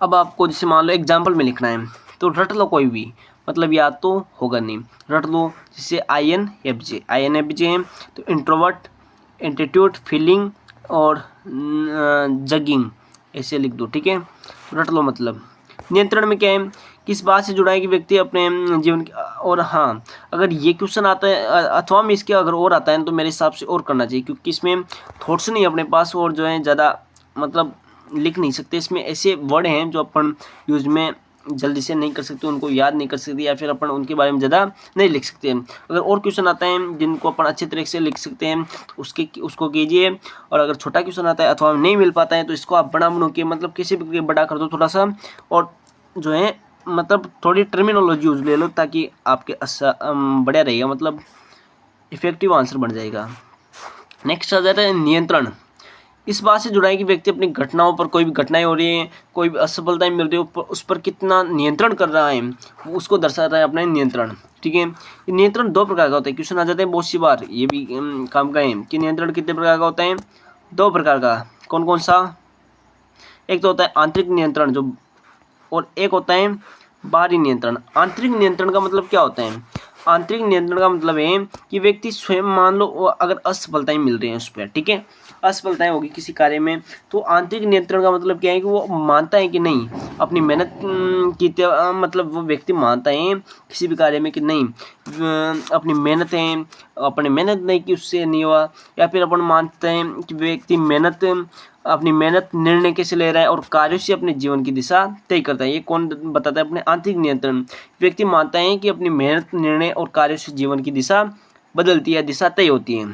अब आपको जैसे मान लो एग्जाम्पल में लिखना है तो रट लो कोई भी, मतलब याद तो होगा नहीं, रट लो। जैसे INFJ है तो इंट्रोवर्ट, एटीट्यूड, फीलिंग और जगिंग, ऐसे लिख दो, ठीक है, रट लो। मतलब नियंत्रण में क्या है, किस बात से जुड़ा है कि व्यक्ति अपने जीवन और हाँ, अगर ये क्वेश्चन आता है अथवा में इसके अगर और आता है तो मेरे हिसाब से और करना चाहिए, क्योंकि इसमें थॉट्स नहीं अपने पास और जो है ज़्यादा मतलब लिख नहीं सकते। इसमें ऐसे वर्ड हैं जो अपन यूज में जल्दी से नहीं कर सकते, उनको याद नहीं कर सकते, या फिर अपन उनके बारे में ज़्यादा नहीं लिख सकते हैं। अगर और क्वेश्चन आता है जिनको अपन अच्छे तरीके से लिख सकते हैं तो उसको कीजिए। और अगर छोटा क्वेश्चन आता है अथवा नहीं मिल पाता है तो इसको आप बड़ा बनो के मतलब किसी भी बड़ा कर दो थोड़ा सा, और जो है मतलब थोड़ी टर्मिनोलॉजी यूज ले लो ताकि आपके बढ़िया रहेगा, मतलब इफेक्टिव आंसर बन जाएगा। नेक्स्ट आ जाता है नियंत्रण। इस बात से जुड़ा है कि व्यक्ति अपनी घटनाओं पर, कोई भी घटनाएं हो रही हैं, कोई भी असफलताएं मिल रही है, उस पर कितना नियंत्रण कर रहा है, उसको दर्शाता है अपना नियंत्रण, ठीक है। नियंत्रण 2 प्रकार का होता है। क्वेश्चन आ जाते हैं बहुत सी बार, ये भी काम का है कि नियंत्रण कितने प्रकार का होता है? 2 प्रकार का। कौन कौन सा? एक तो होता है आंतरिक नियंत्रण जो, और एक होता है बाहरी नियंत्रण। आंतरिक नियंत्रण का मतलब क्या होता है? आंतरिक नियंत्रण का मतलब है कि व्यक्ति स्वयं, मान लो अगर असफलताएं मिल रही हैं उस पर, ठीक है, असफलताएं होगी किसी कार्य में, तो आंतरिक नियंत्रण का मतलब क्या है कि वो मानता है कि नहीं अपनी मेहनत मतलब वो व्यक्ति मानता है किसी भी कार्य में कि नहीं अपनी मेहनत नहीं की उससे नहीं हुआ, या फिर अपन मानते हैं कि व्यक्ति अपनी मेहनत निर्णय कैसे ले रहा है और कार्यों से अपने जीवन की दिशा तय करता है। ये कौन बताता है? अपने आंतरिक नियंत्रण। व्यक्ति मानता है कि अपनी मेहनत, निर्णय और कार्यों से जीवन की दिशा बदलती है, दिशा तय होती है।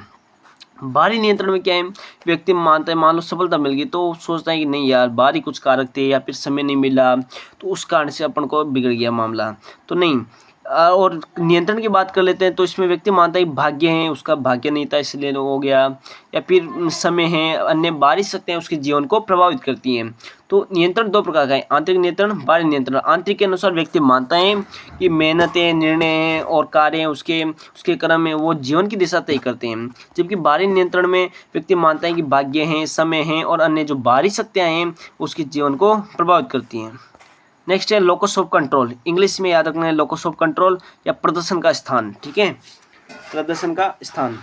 बाहरी नियंत्रण में क्या है? व्यक्ति मानता है, मान लो सफलता मिल गई तो सोचता है कि नहीं यार बाहरी कुछ कारक थे या फिर समय नहीं मिला तो उस कारण से अपन को बिगड़ गया मामला, तो नहीं। और नियंत्रण की बात कर लेते हैं तो इसमें व्यक्ति मानता है कि भाग्य है, उसका भाग्य नहीं था इसलिए हो गया, या फिर समय है, अन्य बाहरी शक्तियां उसके जीवन को प्रभावित करती हैं। तो नियंत्रण 2 प्रकार का है, आंतरिक नियंत्रण, बाहरी नियंत्रण। आंतरिक के अनुसार व्यक्ति मानता है कि मेहनतें, निर्णय और कार्य उसके क्रम में वो जीवन की दिशा तय करते हैं, जबकि बाहरी नियंत्रण में व्यक्ति मानता है कि भाग्य है, समय है और अन्य जो बाहरी शक्तियां हैं उसके जीवन को प्रभावित करती हैं। नेक्स्ट है लोकस ऑफ कंट्रोल। इंग्लिश में याद रखना है लोकस ऑफ कंट्रोल, या प्रदर्शन का स्थान, ठीक है, प्रदर्शन का स्थान।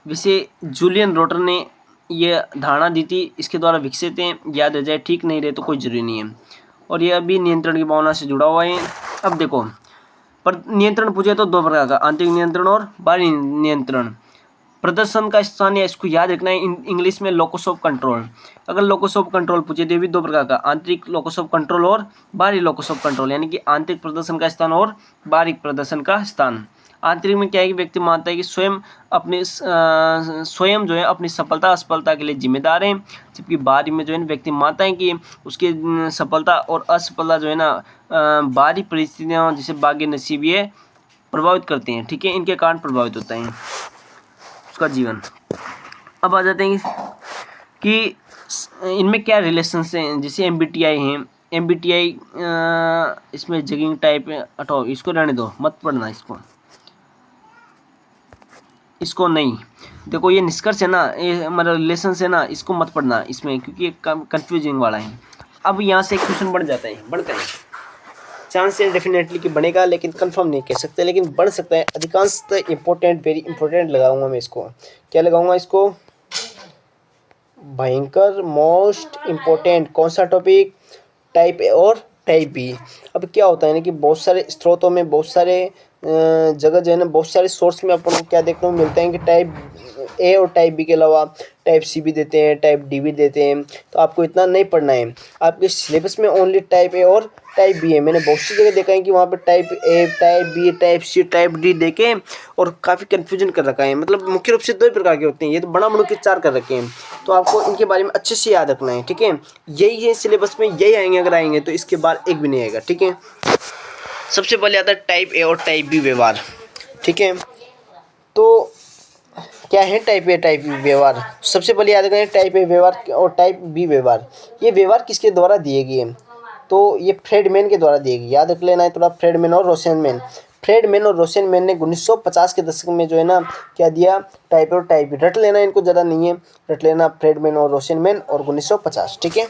वैसे जूलियन रोटर ने यह धारणा दी थी, इसके द्वारा विकसित है, याद रह जाए, ठीक नहीं रहे तो कोई जरूरी नहीं है, और यह अभी नियंत्रण की भावना से जुड़ा हुआ है। अब देखो, पर नियंत्रण पूछे तो 2 प्रकार का, आंतरिक नियंत्रण और बाहरी नियंत्रण। प्रदर्शन का स्थान, या इसको याद रखना है इंग्लिश में लोकस ऑफ कंट्रोल। अगर लोकस ऑफ कंट्रोल पूछे तो भी 2 प्रकार का, आंतरिक लोकस ऑफ कंट्रोल और बाहरी लोकस ऑफ कंट्रोल, यानी कि आंतरिक प्रदर्शन का स्थान और बाहरी प्रदर्शन का स्थान। आंतरिक में क्या है कि व्यक्ति मानता है कि स्वयं जो है अपनी सफलता असफलता के लिए जिम्मेदार है, जबकि बाहरी में जो है व्यक्ति मानता है कि उसकी सफलता और असफलता जो है ना बाहरी परिस्थितियाँ जैसे भाग्य, नसीब ये प्रभावित करते हैं, ठीक है, इनके कारण प्रभावित होता है उसका जीवन। अब आ जाते हैं कि इनमें क्या रिलेशंस हैं, जैसे MBTI हैं। MBTI इसमें जगिंग टाइप हटाओ, इसको रहने दो, मत पढ़ना इसको नहीं। देखो ये निष्कर्ष है ना, ये हमारा रिलेशंस है ना, इसको मत पढ़ना इसमें, क्योंकि ये कंफ्यूजिंग वाला है। अब यहाँ से एक क्वेश्चन बढ़ जाता है, बढ़ता है, चांस है डेफिनेटली कि बनेगा, लेकिन कंफर्म नहीं कह सकते, लेकिन बढ़ सकता है। अधिकांशतः इंपॉर्टेंट, वेरी इंपॉर्टेंट लगाऊंगा मैं इसको, क्या लगाऊंगा इसको, भयंकर मोस्ट इम्पोर्टेंट कौन सा टॉपिक? टाइप ए और टाइप बी। अब क्या होता है ना कि बहुत सारे स्रोतों में, बहुत सारे जगह जो है ना, बहुत सारे सोर्स में अपन को क्या देखने को मिलता है कि टाइप ए और टाइप बी के अलावा टाइप सी भी देते हैं, टाइप डी भी देते हैं। तो आपको इतना नहीं पढ़ना है, आपके सिलेबस में ओनली टाइप ए और टाइप बी है। मैंने बहुत सी जगह देखा है कि वहाँ पे type A, type B, type C, type D देके और काफ़ी कन्फ्यूजन कर रखा है। मतलब मुख्य रूप से दो ही प्रकार के होते हैं, ये तो बड़ा बड़ों के चार कर रखे हैं। तो आपको इनके बारे में अच्छे से याद रखना है, ठीक है। यही है सिलेबस में, यही आएंगे, अगर आएंगे तो इसके बाद एक भी नहीं आएगा, ठीक है। सबसे पहले आता है टाइप ए और टाइप बी व्यवहार, ठीक है। तो क्या है टाइप ए टाइप बी व्यवहार? सबसे पहले याद रखें टाइप ए व्यवहार और टाइप बी व्यवहार। ये व्यवहार किसके द्वारा दिए गए हैं? तो ये फ्रेडमैन के द्वारा दिए गए, याद रख लेना है थोड़ा, फ्रेडमैन और रोसेनमैन। फ्रेडमैन और रोसेनमैन ने 1950 के दशक में जो है ना क्या दिया? टाइप ए और टाइप बी। रट लेना, इनको ज़्यादा नहीं है, रट लेना, फ्रेडमैन और रोसेनमैन और 1950, ठीक है।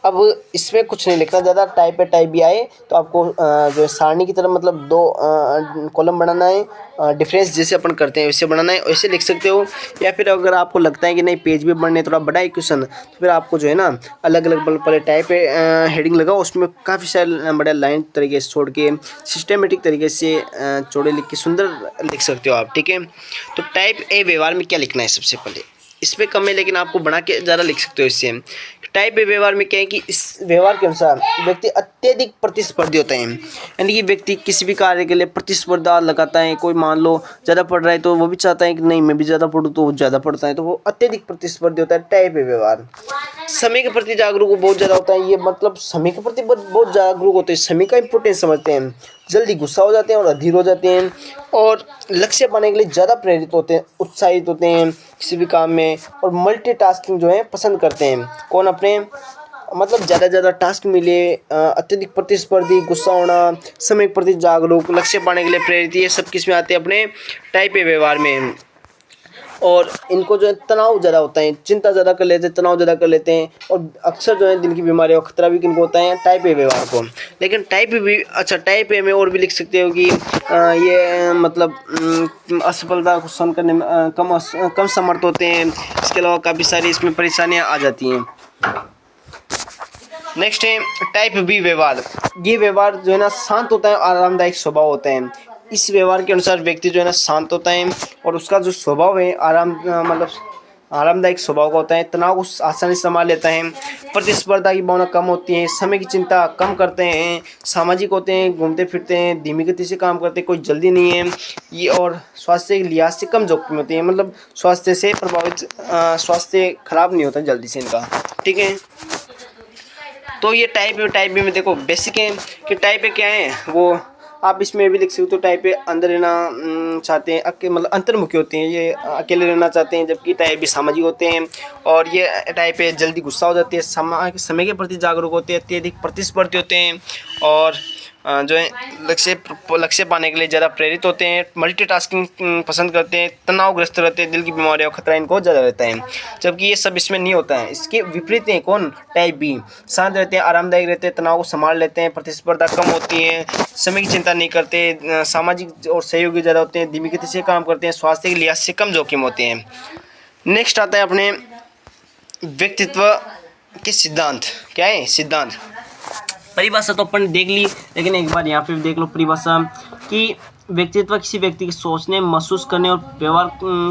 अब इसमें कुछ नहीं लिखना ज़्यादा, टाइप ए टाइप बी आए तो आपको जो है सारणी की तरह, मतलब दो कॉलम बनाना है, डिफरेंस जैसे अपन करते हैं वैसे बनाना है, वैसे लिख सकते हो। या फिर अगर आपको लगता है कि नहीं पेज भी बढ़ने थोड़ा बड़ा है क्वेश्चन, तो फिर आपको जो है ना अलग अलग पहले टाइप ए हेडिंग लगाओ, उसमें काफ़ी सारे बड़े लाइन तरीके से छोड़ के सिस्टमेटिक तरीके से चौड़े लिख के सुंदर लिख सकते हो आप, ठीक है। तो टाइप ए व्यवहार में क्या लिखना है? सबसे पहले इसमें कम है लेकिन आपको बना के ज़्यादा लिख सकते हो इससे। टाइप ए व्यवहार में क्या है कि इस व्यवहार के अनुसार व्यक्ति अत्यधिक प्रतिस्पर्धी होते हैं, यानी कि व्यक्ति किसी भी कार्य के लिए प्रतिस्पर्धा लगाता है। कोई मान लो ज़्यादा पढ़ रहा है तो वो भी चाहता है कि नहीं मैं भी ज़्यादा पढ़ूँ, तो वो ज़्यादा पढ़ता है, तो वो अत्यधिक प्रतिस्पर्धी होता है, टाइप ए व्यवहार। समय के प्रति जागरूक बहुत ज़्यादा होता है, ये मतलब समय के प्रति बहुत जागरूक होते हैं, समय का इंपॉर्टेंस समझते हैं, जल्दी गुस्सा हो जाते हैं और अधीर हो जाते हैं, और लक्ष्य पाने के लिए ज़्यादा प्रेरित होते हैं, उत्साहित होते हैं किसी भी काम में, और मल्टीटास्किंग जो है पसंद करते हैं। कौन? अपने मतलब ज़्यादा टास्क मिले, अत्यधिक प्रतिस्पर्धी, गुस्सा होना, समय के प्रति जागरूक, लक्ष्य पाने के लिए प्रेरित, ये सब किस में आते हैं? अपने टाइप ए व्यवहार में। और इनको जो है तनाव ज़्यादा होता है, चिंता ज़्यादा कर लेते हैं, तनाव ज़्यादा कर लेते हैं, और अक्सर जो है दिल की बीमारियों का खतरा भी किनको होता है? टाइप ए व्यवहार को। लेकिन टाइप ए भी अच्छा, टाइप ए में और भी लिख सकते हो कि ये मतलब असफलता को सहन करने में कम समर्थ होते हैं। इसके अलावा काफ़ी सारी इसमें परेशानियाँ आ जाती हैं। नेक्स्ट है टाइप बी व्यवहार। ये व्यवहार जो है ना शांत होता है, आरामदायक स्वभाव होता है। इस व्यवहार के अनुसार व्यक्ति जो है ना शांत होता है, और उसका जो स्वभाव है मतलब आरामदायक स्वभाव का होता है, तनाव को आसानी से संभाल लेता है, प्रतिस्पर्धा की भावना कम होती है, समय की चिंता कम करते हैं, सामाजिक होते हैं, घूमते फिरते हैं, धीमी गति से काम करते हैं, कोई जल्दी नहीं है ये, और स्वास्थ्य के लिहाज से कम जोखिम होती है, मतलब स्वास्थ्य से प्रभावित, स्वास्थ्य खराब नहीं होता जल्दी से इनका, ठीक है। तो ये टाइप बी में देखो बेसिक है कि टाइप ए क्या है, वो आप इसमें भी लिख सकते हो। टाइप ए अंदर रहना चाहते हैं, मतलब अंतर्मुखी होते हैं, ये अकेले रहना चाहते हैं, जबकि टाइप बी सामाजिक होते हैं। और ये टाइप ए जल्दी गुस्सा हो जाती है, समय के प्रति जागरूक होते हैं, अत्यधिक प्रतिस्पर्धी होते हैं, और जो है लक्ष्य पाने के लिए ज़्यादा प्रेरित होते हैं, मल्टीटास्किंग पसंद करते हैं, तनावग्रस्त रहते हैं, दिल की बीमारियों का खतरा इनको ज़्यादा रहता है, जबकि ये सब इसमें नहीं होता है। इसके विपरीत हैं कौन? Type B. शांत रहते हैं, आरामदायक रहते हैं, तनाव को संभाल लेते हैं, प्रतिस्पर्धा कम होती है, समय की चिंता नहीं करते, सामाजिक और सहयोगी ज़्यादा होते हैं, धीमी गति से काम करते हैं, स्वास्थ्य के लिहाज से कम जोखिम होते हैं। नेक्स्ट आता है अपने व्यक्तित्व के सिद्धांत। क्या है सिद्धांत? परिभाषा तो अपन देख ली, लेकिन एक बार यहाँ पे देख लो परिभाषा कि व्यक्तित्व किसी व्यक्ति के सोचने, महसूस करने और व्यवहार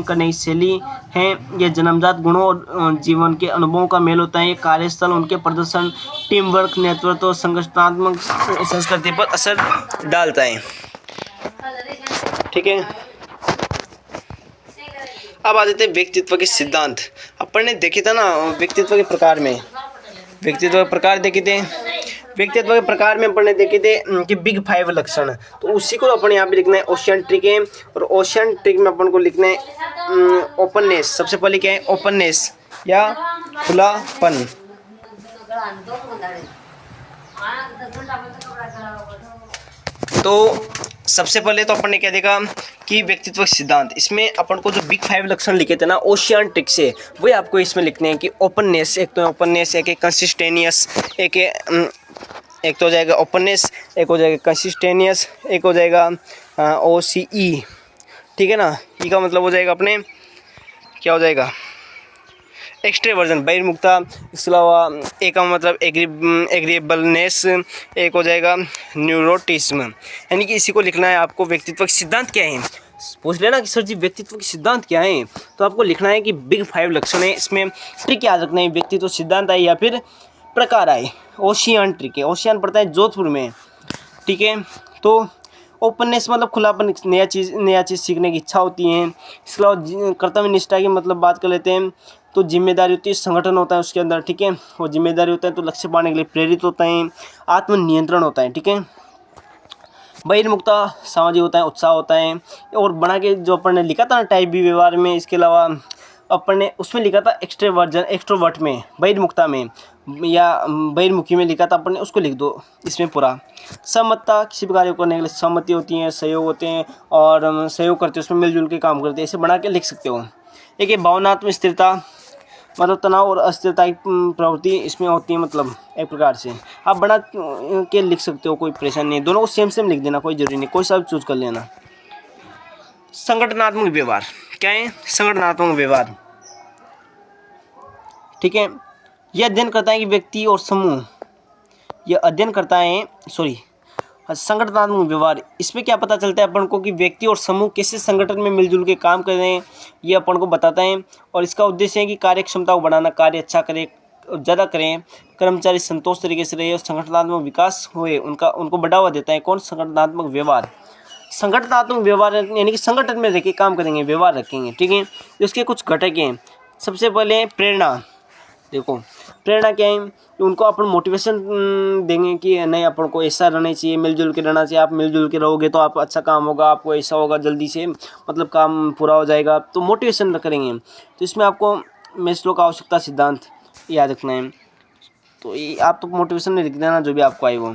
करने की शैली है। यह जन्मजात गुणों और जीवन के अनुभवों का मेल होता है। ये कार्यस्थल उनके प्रदर्शन, टीम वर्क, नेतृत्व और संगठनात्मक संस्कृति पर असर डालता है, ठीक है। अब आ जाते हैं व्यक्तित्व के सिद्धांत। अपन ने देखे था ना व्यक्तित्व के प्रकार में, व्यक्तित्व के प्रकार देखे थे। व्यक्तित्व के प्रकार में अपन ने देखे थे कि बिग 5 लक्षण, तो उसी को अपन यहाँ पे लिखना है ओशियंट्रिक है। और ओशियंट्रिक में अपन को लिखना है ओपननेस। सबसे पहले क्या है? ओपननेस या खुलापन। तो सबसे पहले तो अपन ने क्या देखा कि व्यक्तित्व सिद्धांत, इसमें अपन को जो बिग 5 लक्षण लिखे थे ना ओशियंट्रिक से, वही आपको इसमें लिखने हैं कि ओपननेस, एक तो ओपननेस, एक है कंसिस्टेनियस, एक तो हो जाएगा ओपननेस, एक हो जाएगा कंसिस्टेनियस, एक हो जाएगा OCE, ठीक है ना। ई का मतलब हो जाएगा अपने क्या हो जाएगा? एक्सट्रेवर्जन बहिर्मुखता, इसके अलावा एक का मतलब एग्रीएबलनेस, एक हो जाएगा न्यूरोटिज्म। यानी कि इसी को लिखना है आपको। व्यक्तित्व के सिद्धांत क्या है, पूछ लेना कि सर जी व्यक्तित्व के सिद्धांत क्या है, तो आपको लिखना है कि बिग 5 लक्षण है। इसमें ट्रिक याद रखना है, व्यक्तित्व सिद्धांत आए या फिर प्रकार आए। ओशियान ट्रिक है, ओशियान पड़ता है जोधपुर में, ठीक है। तो ओपननेस मतलब खुलापन, नया चीज़ सीखने की इच्छा होती है। इसके अलावा कर्तव्य निष्ठा की मतलब बात कर लेते हैं, तो जिम्मेदारी होती है, संगठन होता है उसके अंदर, ठीक है। वो जिम्मेदारी होता है तो लक्ष्य पाने के लिए प्रेरित होता है। आत्मनियंत्रण होता है, ठीक है। बहिर्मुखता सामाजिक होता है, उत्साह होता है। और बना के जो अपन ने लिखा था ना टाइप बी व्यवहार में, इसके अलावा अपन ने उसमें लिखा था एक्सट्रोवर्ट में, बहिर्मुखता में या बहिर्मुखी में लिखा था अपन ने, उसको लिख दो इसमें पूरा। सहमतता, किसी भी कार्य को करने के लिए सहमति होती है, सहयोग होते हैं और सहयोग करते हैं, उसमें मिलजुल के काम करते हैं, ऐसे बना के लिख सकते हो। एक ये भावनात्मक स्थिरता, मतलब तनाव और अस्थिरता की प्रवृत्ति इसमें होती है, मतलब एक प्रकार से आप बना के लिख सकते हो, कोई परेशानी नहीं। दोनों को सेम लिख देना, कोई जरूरी नहीं, कोई सा चूज कर लेना। संगठनात्मक व्यवहार क्या है, संगठनात्मक व्यवहार, ठीक है। यह अध्ययन करता है कि व्यक्ति और समूह, यह अध्ययन करता है संगठनात्मक व्यवहार, इसमें क्या पता चलता है अपन को कि व्यक्ति और समूह कैसे संगठन में मिलजुल के काम कर रहे हैं, ये अपन को बताता है। और इसका उद्देश्य है कि कार्य क्षमता को बढ़ाना, कार्य अच्छा करें, ज़्यादा करें, कर्मचारी संतोष तरीके से रहे और संगठनात्मक विकास हुए, उनको बढ़ावा देता है। कौन, संगठनात्मक व्यवहार। संगठनात्मक व्यवहार यानी कि संगठन में रह के काम करेंगे, व्यवहार रखेंगे, ठीक है। इसके कुछ घटक हैं। सबसे पहले प्रेरणा, देखो प्रेरणा क्या है, उनको अपन मोटिवेशन देंगे कि नहीं अपन को ऐसा रहना चाहिए, मिलजुल के रहना चाहिए, आप मिलजुल के रहोगे तो आप अच्छा काम होगा, आपको ऐसा होगा, जल्दी से मतलब काम पूरा हो जाएगा, तो मोटिवेशन करेंगे। तो इसमें आपको मेस्लो का आवश्यकता सिद्धांत याद रखना है। तो ये आप तो मोटिवेशन में लिख देना जो भी आपको आए वो।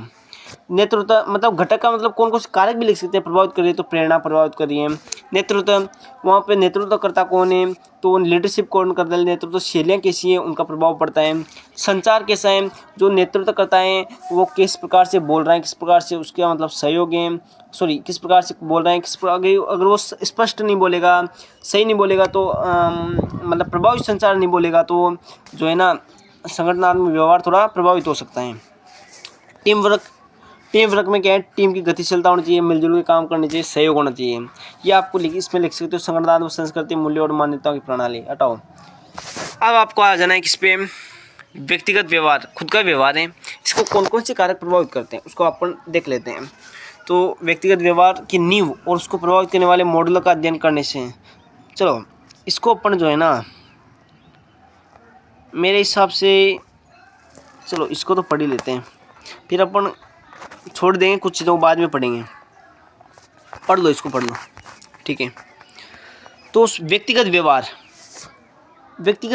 नेतृत्व मतलब घटक का मतलब कौन कौन से कारक भी लिख सकते हैं, प्रभावित कर रही है तो प्रेरणा प्रभावित कर रही है। नेतृत्व, वहाँ पे नेतृत्वकर्ता कौन है, तो लीडरशिप कौन करता है, नेतृत्व शैलियाँ कैसी है, उनका प्रभाव पड़ता है। संचार कैसा है, जो नेतृत्व करता है वो किस प्रकार से बोल रहा है, किस प्रकार से उसका मतलब सहयोग है, किस प्रकार से बोल रहे हैं, किस प्रकार, अगर वो स्पष्ट नहीं बोलेगा, सही नहीं बोलेगा, तो मतलब प्रभावी संचार नहीं बोलेगा, तो जो है ना संगठनात्मक व्यवहार थोड़ा प्रभावित हो सकता है। टीम वर्क में क्या है, टीम की गतिशीलता होनी चाहिए, मिलजुल के काम करनी चाहिए, सहयोग होना चाहिए। ये आपको इसमें लिख सकते हो, संगठनात्मक संस्कृति, मूल्य और मान्यताओं की प्रणाली। हटाओ, अब आपको आ जाना है किस पे, व्यक्तिगत व्यवहार, खुद का व्यवहार है, इसको कौन कौन से कारक प्रभावित करते हैं उसको अपन देख लेते हैं। तो व्यक्तिगत व्यवहार की नींव और उसको प्रभावित करने वाले मॉडलों का अध्ययन करने से, चलो इसको अपन जो है ना मेरे हिसाब से, चलो इसको तो पढ़ ही लेते हैं, फिर अपन छोड़ देंगे, कुछ चीज़ों को बाद में पढ़ेंगे। पढ़ लो, इसको पढ़ लो, ठीक है। तो व्यक्तिगत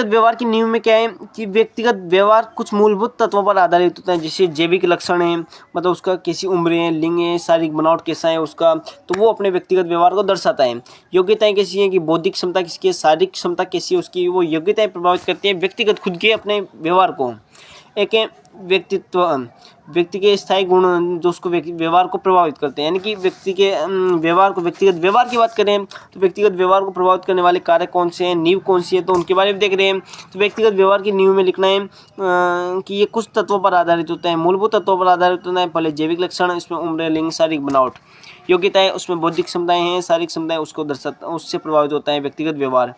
व्यवहार की नींव में क्या है कि व्यक्तिगत व्यवहार कुछ मूलभूत तत्वों पर आधारित होता है, जैसे जैविक लक्षण है, मतलब उसका कैसी उम्र है, लिंग है, शारीरिक बनावट कैसा है उसका, तो वो अपने व्यक्तिगत व्यवहार को दर्शाता है। योग्यताएं कैसी है कि बौद्धिक क्षमता किसकी है, शारीरिक क्षमता कैसी है उसकी, वो योग्यताएं प्रभावित करती हैं व्यक्तिगत खुद के अपने व्यवहार को। एक है व्यक्ति के स्थायी गुण जो उसको व्यवहार को प्रभावित करते हैं, यानी कि व्यक्ति के व्यवहार को, व्यक्तिगत व्यवहार की बात करें तो व्यक्तिगत व्यवहार को प्रभावित करने वाले कारक कौन से हैं, नींव कौन सी है, तो उनके बारे में देख रहे हैं। तो व्यक्तिगत व्यवहार की नींव में लिखना है कि ये कुछ तत्वों पर आधारित होता है, मूलभूत तत्वों पर आधारित होता है। पहले जैविक लक्षण, इसमें उम्र, लिंग, शारीरिक बनावट। योग्यताएं, उसमें बौद्धिक क्षमताएं हैं, शारीरिक क्षमताएं उसको दर्शाता, उससे प्रभावित होता है व्यक्तिगत व्यवहार।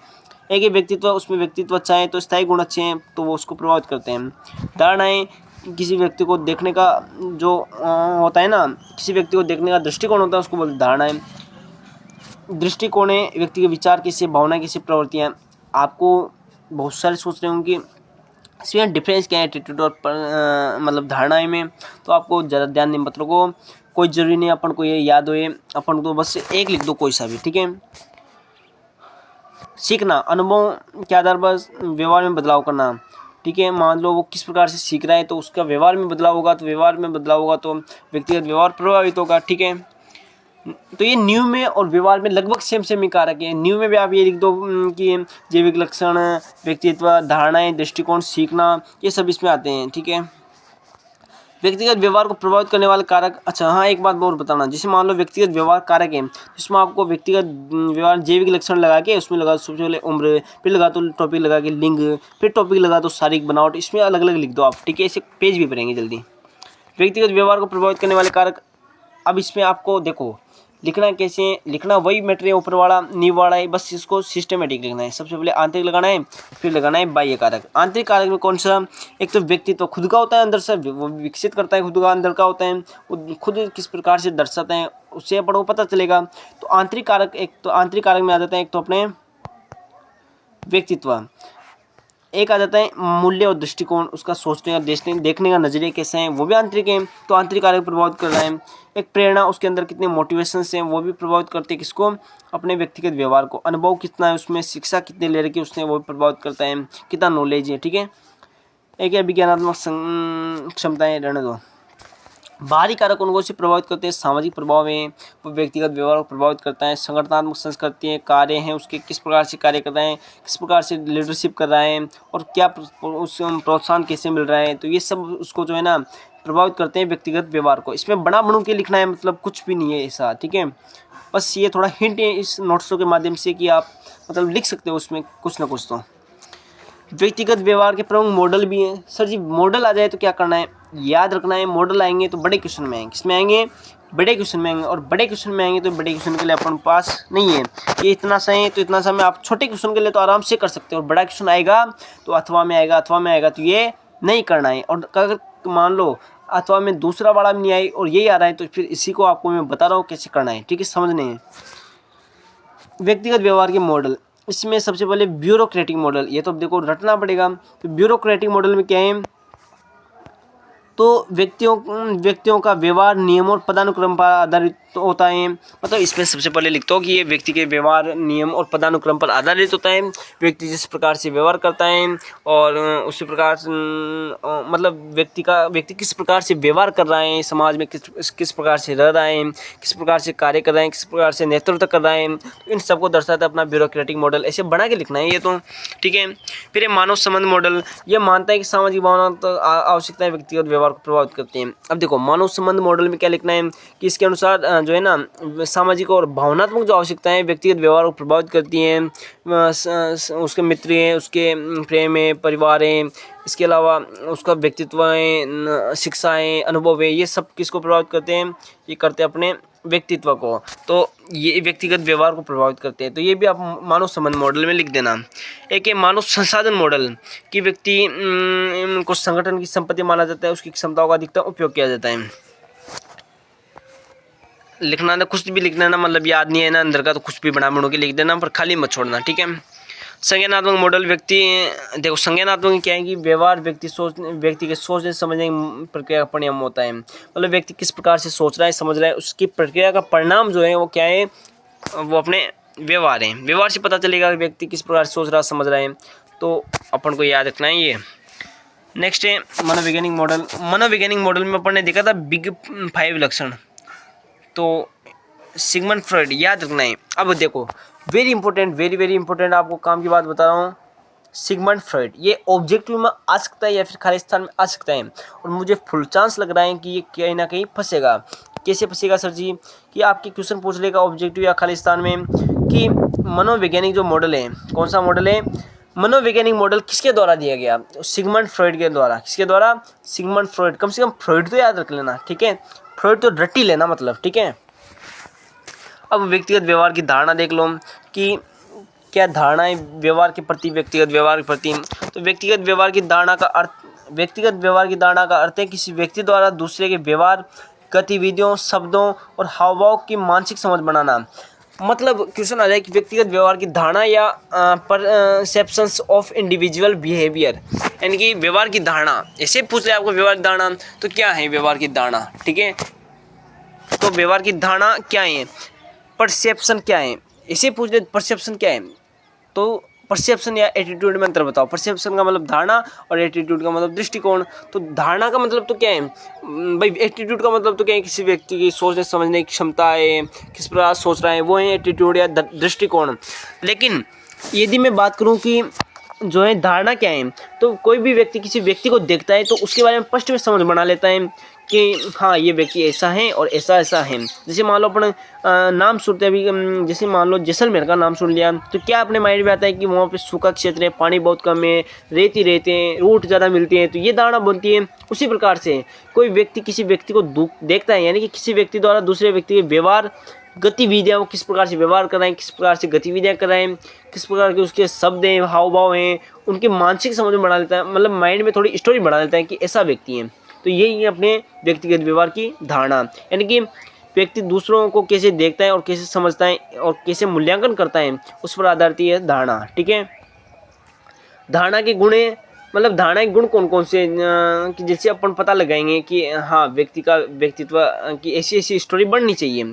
एक ही व्यक्तित्व, उसमें व्यक्तित्व अच्छा है तो स्थायी गुण अच्छे हैं तो वो उसको प्रभावित करते हैं। धारणाएं, किसी व्यक्ति को देखने का जो होता है ना, किसी व्यक्ति को देखने का दृष्टिकोण होता है उसको बोलते धारणाएं। दृष्टिकोण है व्यक्ति के विचार कैसे, भावना कैसी, प्रवृत्तियाँ। आपको बहुत सारे सोच रहे होंगे इसमें डिफरेंस क्या है एटीट्यूड और मतलब धारणाएं में, तो आपको ज़्यादा ध्यान नहीं, मतलब को कोई ज़रूरी नहीं अपन को ये याद होए, अपन को बस एक लिख दो कोई सा भी, ठीक है। सीखना, अनुभव के आधार पर व्यवहार में बदलाव करना, ठीक है। मान लो वो किस प्रकार से सीख रहा है तो उसका व्यवहार में बदलाव होगा, तो व्यवहार में बदलाव होगा तो व्यक्तिगत व्यवहार प्रभावित होगा, ठीक है। तो ये न्यू में और व्यवहार में लगभग सेम ही कारक है। न्यू में भी आप ये लिख दो कि जैविक लक्षण, व्यक्तित्व, धारणाएं, दृष्टिकोण, सीखना, ये सब इसमें आते हैं, ठीक है। व्यक्तिगत व्यवहार को प्रभावित करने वाले कारक। अच्छा हाँ, एक बात और बताना, जैसे मान लो व्यक्तिगत व्यवहार कारक है, जिसमें आपको व्यक्तिगत व्यवहार जैविक लक्षण लगा के उसमें लगा सबसे पहले उम्र, फिर लगा तो टॉपिक लगा के लिंग, फिर टॉपिक लगा तो शारीरिक बनावट, इसमें अलग अलग लिख दो आप, ठीक है, इसे पेज भी भरेंगे जल्दी। व्यक्तिगत व्यवहार को प्रभावित करने वाले कारक। अब इसमें आपको देखो लिखना कैसे, लिखना वही मैटर है ऊपर वाला नींव वाला है, बस इसको सिस्टमेटिक लिखना है। सबसे पहले आंतरिक लगाना है, फिर लगाना है बाह्य कारक। आंतरिक कारक में कौन सा, एक तो व्यक्तित्व खुद का होता है, अंदर से वो विकसित करता है, खुद का अंदर का होता है, वो खुद किस प्रकार से दर्शाते हैं उससे अपन को पता चलेगा। तो आंतरिक कारक, एक तो आंतरिक कारक में आ जाते हैं एक तो अपने व्यक्तित्व, एक आ जाता है मूल्य और दृष्टिकोण, उसका सोचने और देखने का नजरिया कैसा है, वो भी आंतरिक है, तो आंतरिक कारक प्रभावित कर रहा है। एक प्रेरणा, उसके अंदर कितने मोटिवेशंस हैं, वो भी प्रभावित करते हैं किसको, अपने व्यक्तिगत व्यवहार को। अनुभव कितना है उसमें, शिक्षा कितने ले रखी है उसने, वो भी प्रभावित करता है, कितना नॉलेज है, ठीक है। एक है विज्ञानात्मक क्षमताएं, रहने दो। बाहरी कारक उनको से प्रभावित करते हैं, सामाजिक प्रभाव है, वो व्यक्तिगत व्यवहार को प्रभावित करता है। संगठनात्मक संस्कृति है, कार्य हैं उसके, किस प्रकार से कार्य कर रहे हैं, किस प्रकार से लीडरशिप कर रहे हैं, और क्या उस प्रोत्साहन कैसे मिल रहा है, तो ये सब उसको जो है ना प्रभावित करते हैं व्यक्तिगत व्यवहार को। इसमें बना बनू के लिखना है, मतलब कुछ भी नहीं है ऐसा, ठीक है। बस ये थोड़ा हिंट है इस नोट्सों के माध्यम से कि आप मतलब लिख सकते हो उसमें कुछ ना कुछ। तो व्यक्तिगत व्यवहार के प्रमुख मॉडल भी हैं। सर जी मॉडल आ जाए तो क्या करना है, याद रखना है, मॉडल आएंगे तो बड़े क्वेश्चन में आएंगे, किसमें आएंगे, बड़े क्वेश्चन में आएंगे, और बड़े क्वेश्चन में आएंगे तो बड़े क्वेश्चन के लिए अपन पास नहीं है कि इतना सा है तो इतना सा में आप छोटे क्वेश्चन के लिए तो आराम से कर सकते हो, और बड़ा क्वेश्चन आएगा तो अथवा में आएगा, अथवा में आएगा तो ये नहीं करना है। और अगर मान लो अथवा में दूसरा वाला भी नहीं आई और यही आ रहा है तो फिर इसी को आपको मैं बता रहा हूँ कैसे करना है, ठीक है, समझने हैं। व्यक्तिगत व्यवहार के मॉडल, इसमें सबसे पहले ब्यूरोक्रेटिक मॉडल, ये तो देखो रटना पड़ेगा। तो ब्यूरोक्रेटिक मॉडल में क्या है, तो व्यक्तियों का व्यवहार नियम और पदानुक्रम पर आधारित होता है। मतलब इसमें सबसे पहले लिखता हूँ कि ये व्यक्ति के व्यवहार नियम और पदानुक्रम पर आधारित होता है। व्यक्ति जिस प्रकार से व्यवहार करता है और उसी प्रकार से मतलब व्यक्ति किस प्रकार से व्यवहार कर रहा है, समाज में किस प्रकार से रह रहा है, किस प्रकार से कार्य कर रहा है, किस प्रकार से नेतृत्व कर रहा है, इन सबको दर्शाता है अपना ब्यूरोक्रेटिक मॉडल। ऐसे बना के लिखना है ये तो, ठीक है। फिर ये मानव संबंध मॉडल, ये मानता है कि सामाजिक भावना तो आवश्यकताएं व्यक्तिगत व्यवहार को प्रभावित करती हैं। अब देखो मानव संबंध मॉडल में क्या लिखना है कि इसके अनुसार जो है ना सामाजिक और भावनात्मक जो आवश्यकताएं व्यक्तिगत व्यवहार को प्रभावित करती हैं, उसके मित्र हैं, उसके प्रेम है, परिवार है, इसके अलावा उसका व्यक्तित्व है, शिक्षाएं, अनुभव है, ये सब किसको प्रभावित करते हैं, ये करते हैं अपने व्यक्तित्व को। तो ये व्यक्तिगत व्यवहार को प्रभावित करते हैं। तो ये भी आप मानव संबंध मॉडल में लिख देना। एक है मानव संसाधन मॉडल कि व्यक्ति को संगठन की संपत्ति माना जाता है, उसकी क्षमताओं का अधिकतम उपयोग किया जाता है। लिखना ना, कुछ भी लिखना ना, मतलब याद नहीं है ना अंदर का तो कुछ भी बना बनो के लिख देना, पर खाली मत छोड़ना, ठीक है। संज्ञानात्मक मॉडल, व्यक्ति देखो संज्ञानात्मक क्या है कि व्यवहार व्यक्ति के सोचने समझने की प्रक्रिया का परिणाम होता है। मतलब व्यक्ति किस प्रकार से सोच रहा है, समझ रहा है, उसकी प्रक्रिया का परिणाम जो है वो क्या है, वो अपने व्यवहार है। व्यवहार से पता चलेगा कि व्यक्ति किस प्रकार से सोच रहा है, समझ रहा है, तो अपन को याद रखना है ये। नेक्स्ट है मनोवैज्ञानिक मॉडल। मनोवैज्ञानिक मॉडल में अपन ने देखा था बिग 5 लक्षण, तो सिगमंड फ्रॉइड याद रखना है। अब देखो वेरी इंपॉर्टेंट आपको काम की बात बता रहा हूँ। सिगमंड फ्रॉइड ये ऑब्जेक्टिव में आ सकता है या फिर खाली स्थान में आ सकता है, और मुझे फुल चांस लग रहा है कि ये कहीं ना कहीं फंसेगा। कैसे फंसेगा सर जी, कि आपके क्वेश्चन पूछ लेगा ऑब्जेक्टिव या खाली स्थान में कि मनोवैज्ञानिक जो मॉडल है, कौन सा मॉडल है, मनोवैज्ञानिक मॉडल किसके द्वारा दिया गया, सिगमंड फ्रॉइड के द्वारा। किसके द्वारा, सिगमंड फ्रॉइड। कम से कम फ्रॉइड तो याद रख लेना, ठीक है, फ्रॉइड तो रट ही लेना मतलब, ठीक है। अब व्यक्तिगत व्यवहार की धारणा देख लो कि क्या धारणा है व्यवहार के प्रति, व्यक्तिगत व्यवहार के प्रति। तो व्यक्तिगत व्यवहार की धारणा का अर्थ है किसी व्यक्ति द्वारा दूसरे के व्यवहार, गतिविधियों, शब्दों और हाव भाव की मानसिक समझ बनाना। मतलब क्वेश्चन आ जाए कि व्यक्तिगत व्यवहार की धारणा या परसेप्शंस ऑफ इंडिविजुअल बिहेवियर, यानी कि व्यवहार की धारणा। ऐसे पूछ रहे आपको व्यवहार की धारणा, तो क्या है व्यवहार की धारणा, ठीक है। तो व्यवहार की धारणा क्या है, परसेप्शन क्या है, इसे पूछ ले परसेप्शन क्या है, तो परसेप्शन या एटीट्यूड में अंतर बताओ। परसेप्शन का मतलब धारणा और एटीट्यूड का मतलब दृष्टिकोण। तो धारणा का मतलब तो क्या है भाई, एटीट्यूड का मतलब तो क्या है, किसी व्यक्ति की सोचने समझने की क्षमता है, किस प्रकार सोच रहा है, वो है एटीट्यूड या दृष्टिकोण। लेकिन यदि मैं बात करूं कि जो है धारणा क्या है, तो कोई भी व्यक्ति किसी व्यक्ति को देखता है तो उसके बारे में स्पष्ट में समझ बना लेता है कि हाँ ये व्यक्ति ऐसा है और ऐसा ऐसा है। जैसे मान लो अपन नाम सुनते हैं अभी, जैसे मान लो जैसलमेर का नाम सुन लिया तो क्या अपने माइंड में आता है कि वहाँ पे सूखा क्षेत्र है, पानी बहुत कम है, रेत ही रहते हैं, ऊँट ज़्यादा मिलती है, तो ये धारणा बनती है। उसी प्रकार से कोई व्यक्ति किसी व्यक्ति को देखता है, यानी कि किसी व्यक्ति द्वारा दूसरे व्यक्ति के व्यवहार गतिविधियाँ, वो किस प्रकार से व्यवहार कराएं, किस प्रकार से गतिविधियाँ कराएं, किस प्रकार के उसके शब्द हैं, हाव भाव हैं, उनकी मानसिक समझ में बना लेता है, मतलब माइंड में थोड़ी स्टोरी बना लेता है कि ऐसा व्यक्ति है। तो यही है अपने व्यक्तिगत व्यवहार की धारणा, यानी कि व्यक्ति दूसरों को कैसे देखता है और कैसे समझता है और कैसे मूल्यांकन करता है, उस पर आधारित है धारणा। ठीक है, धारणा के गुण है, मतलब धारणा के गुण कौन कौन से कि जैसे अपन पता लगाएंगे कि हाँ व्यक्ति का व्यक्तित्व की ऐसी ऐसी स्टोरी बननी चाहिए।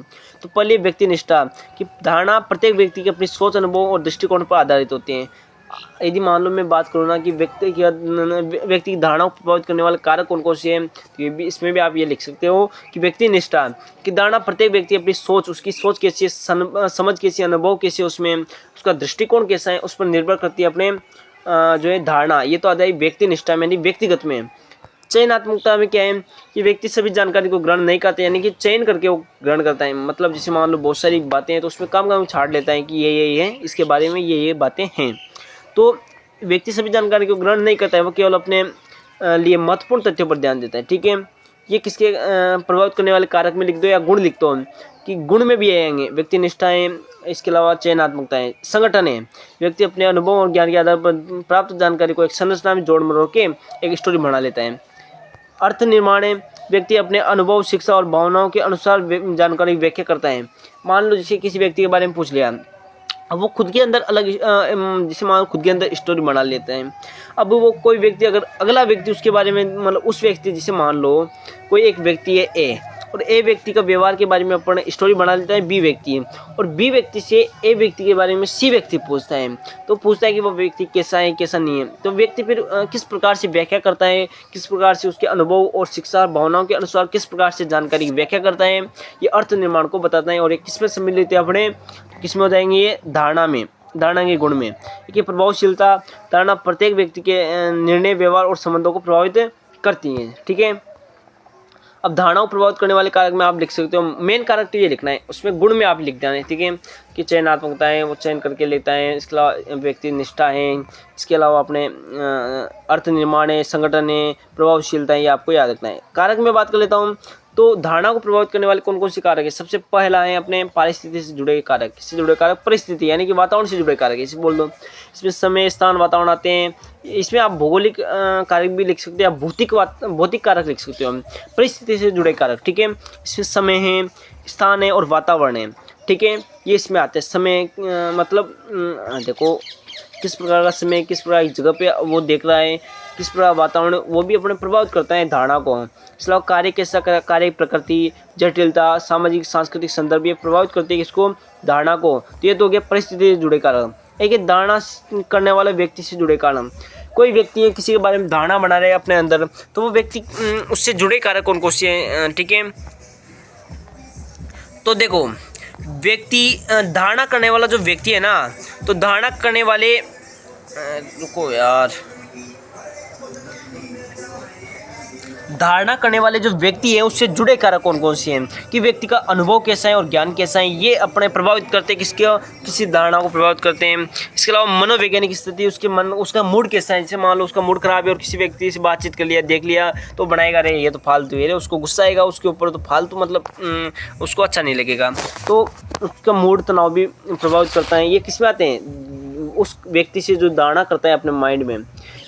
तो पहले व्यक्ति निष्ठा की धारणा प्रत्येक व्यक्ति की अपनी सोच, अनुभव और दृष्टिकोण पर आधारित होते हैं। यदि मान लो मैं बात करूँ ना कि व्यक्ति की धारणा को प्रभावित करने वाले कारक कौन कौन से हैं, तो ये भी इसमें भी आप ये लिख सकते हो कि व्यक्ति निष्ठा की धारणा प्रत्येक व्यक्ति अपनी सोच, उसकी सोच कैसी है, समझ कैसी है, अनुभव कैसे, उसमें उसका दृष्टिकोण कैसा है, उस पर निर्भर करती है अपने जो है धारणा। ये तो आ जाए व्यक्ति निष्ठा में, यानी व्यक्तिगत में। चयनात्मकता में क्या है कि व्यक्ति सभी जानकारी को ग्रहण नहीं करते, यानी कि चयन करके वो ग्रहण करता है। मतलब जैसे मान लो बहुत सारी बातें हैं तो उसमें काम छाड़ लेता है कि ये है, इसके बारे में ये बातें हैं। तो व्यक्ति सभी जानकारी को ग्रहण नहीं करता है, वो केवल अपने लिए महत्वपूर्ण तथ्यों पर ध्यान देता है। ठीक है, ये किसके प्रभावित करने वाले कारक में लिख दो या गुण लिख दो कि गुण में भी आएंगे व्यक्ति निष्ठाएं, इसके अलावा चयनात्मकता है। संगठन है, व्यक्ति अपने अनुभव और ज्ञान के आधार पर प्राप्त जानकारी को एक संरचना में जोड़ मरोड़ के एक स्टोरी बना लेता है। अर्थ निर्माण है, व्यक्ति अपने अनुभव, शिक्षा और भावनाओं के अनुसार जानकारी की व्याख्या करता है। मान लो जैसे किसी व्यक्ति के बारे में पूछ लिया, अब वो खुद के अंदर अलग जैसे मान लो खुद के अंदर स्टोरी बना लेते हैं। अब वो कोई व्यक्ति, अगर अगला व्यक्ति उसके बारे में, मतलब उस व्यक्ति, जैसे मान लो कोई एक व्यक्ति है ए, और ए व्यक्ति का व्यवहार के बारे में अपन स्टोरी बना लेता है बी व्यक्ति है, और बी व्यक्ति से ए व्यक्ति के बारे में सी व्यक्ति पूछता है, तो पूछता है कि वो व्यक्ति कैसा है कैसा नहीं है। तो व्यक्ति फिर किस प्रकार से व्याख्या करता है, किस प्रकार से उसके अनुभव और शिक्षा भावनाओं के अनुसार किस प्रकार से जानकारी की व्याख्या करता है, ये अर्थ निर्माण को बताता है। और ये किसमें सम्मिलित है, अपने किसमें हो जाएंगे, ये धारणा में, धारणा के गुण में। देखिए प्रभावशीलता, धारणा प्रत्येक व्यक्ति के निर्णय, व्यवहार और संबंधों को प्रभावित करती है। ठीक है, अब धारणाओं को प्रभावित करने वाले कारक में आप लिख सकते हो, मेन कारक तो ये लिखना है, उसमें गुण में आप लिख देना है। ठीक है, कि चयनात्मकता है, वो चयन करके लेता है, इसके अलावा व्यक्ति निष्ठा है, इसके अलावा अपने अर्थ निर्माण है, संगठन है, प्रभावशीलता है, ये आपको याद रखना है। कारक में बात कर लेता हूँ, तो धारणा को प्रभावित करने वाले कौन कौन से कारक है। सबसे पहला है अपने पारिस्थिति से जुड़े कारक। किससे जुड़े कारक, परिस्थिति यानी कि वातावरण से जुड़े कारक, इसे बोल दो। इसमें समय, स्थान, वातावरण आते हैं। इसमें आप भौगोलिक कारक भी लिख सकते हो, आप भौतिक कारक लिख सकते हो, परिस्थिति से जुड़े कारक। ठीक है, इसमें समय है, स्थान है और वातावरण है। ठीक है, ये इसमें आते हैं। समय मतलब देखो किस प्रकार का समय, किस प्रकार की जगह पे वो देख रहा है, किस प्रकार वातावरण, वो भी अपने प्रभावित करता है धारणा को। इसके अलावा कार्य कैसा, कार्य प्रकृति, जटिलता, सामाजिक सांस्कृतिक संदर्भ, ये प्रभावित करते हैं किसको, धारणा को। तो ये तो हो गया परिस्थिति से जुड़े कारक। एक धारणा करने वाले व्यक्ति से जुड़े कारक। कोई व्यक्ति है किसी के बारे में धारणा बना रहे अपने अंदर, तो वो व्यक्ति उससे जुड़े कारक कौन कौन से हैं। ठीक है, तो देखो व्यक्ति धारणा करने वाला जो व्यक्ति है ना, तो धारणा करने वाले रुको यार, धारणा करने वाले जो व्यक्ति है उससे जुड़े कारक कौन कौन से हैं, कि व्यक्ति का अनुभव कैसा है और ज्ञान कैसा है, ये अपने प्रभावित करते हैं किसी धारणा को प्रभावित करते हैं। इसके अलावा मनोवैज्ञानिक स्थिति, उसका मूड कैसा है। जैसे मान लो उसका मूड खराब है और किसी व्यक्ति से बातचीत कर लिया, देख लिया, तो बनाएगा रे ये तो फालतू है रे, उसको गुस्सा आएगा उसके ऊपर, तो फालतू मतलब उसको अच्छा नहीं लगेगा, तो उसका मूड तनाव भी प्रभावित करता है। ये किस में आते हैं, उस व्यक्ति से जो धारणा करता है अपने माइंड में।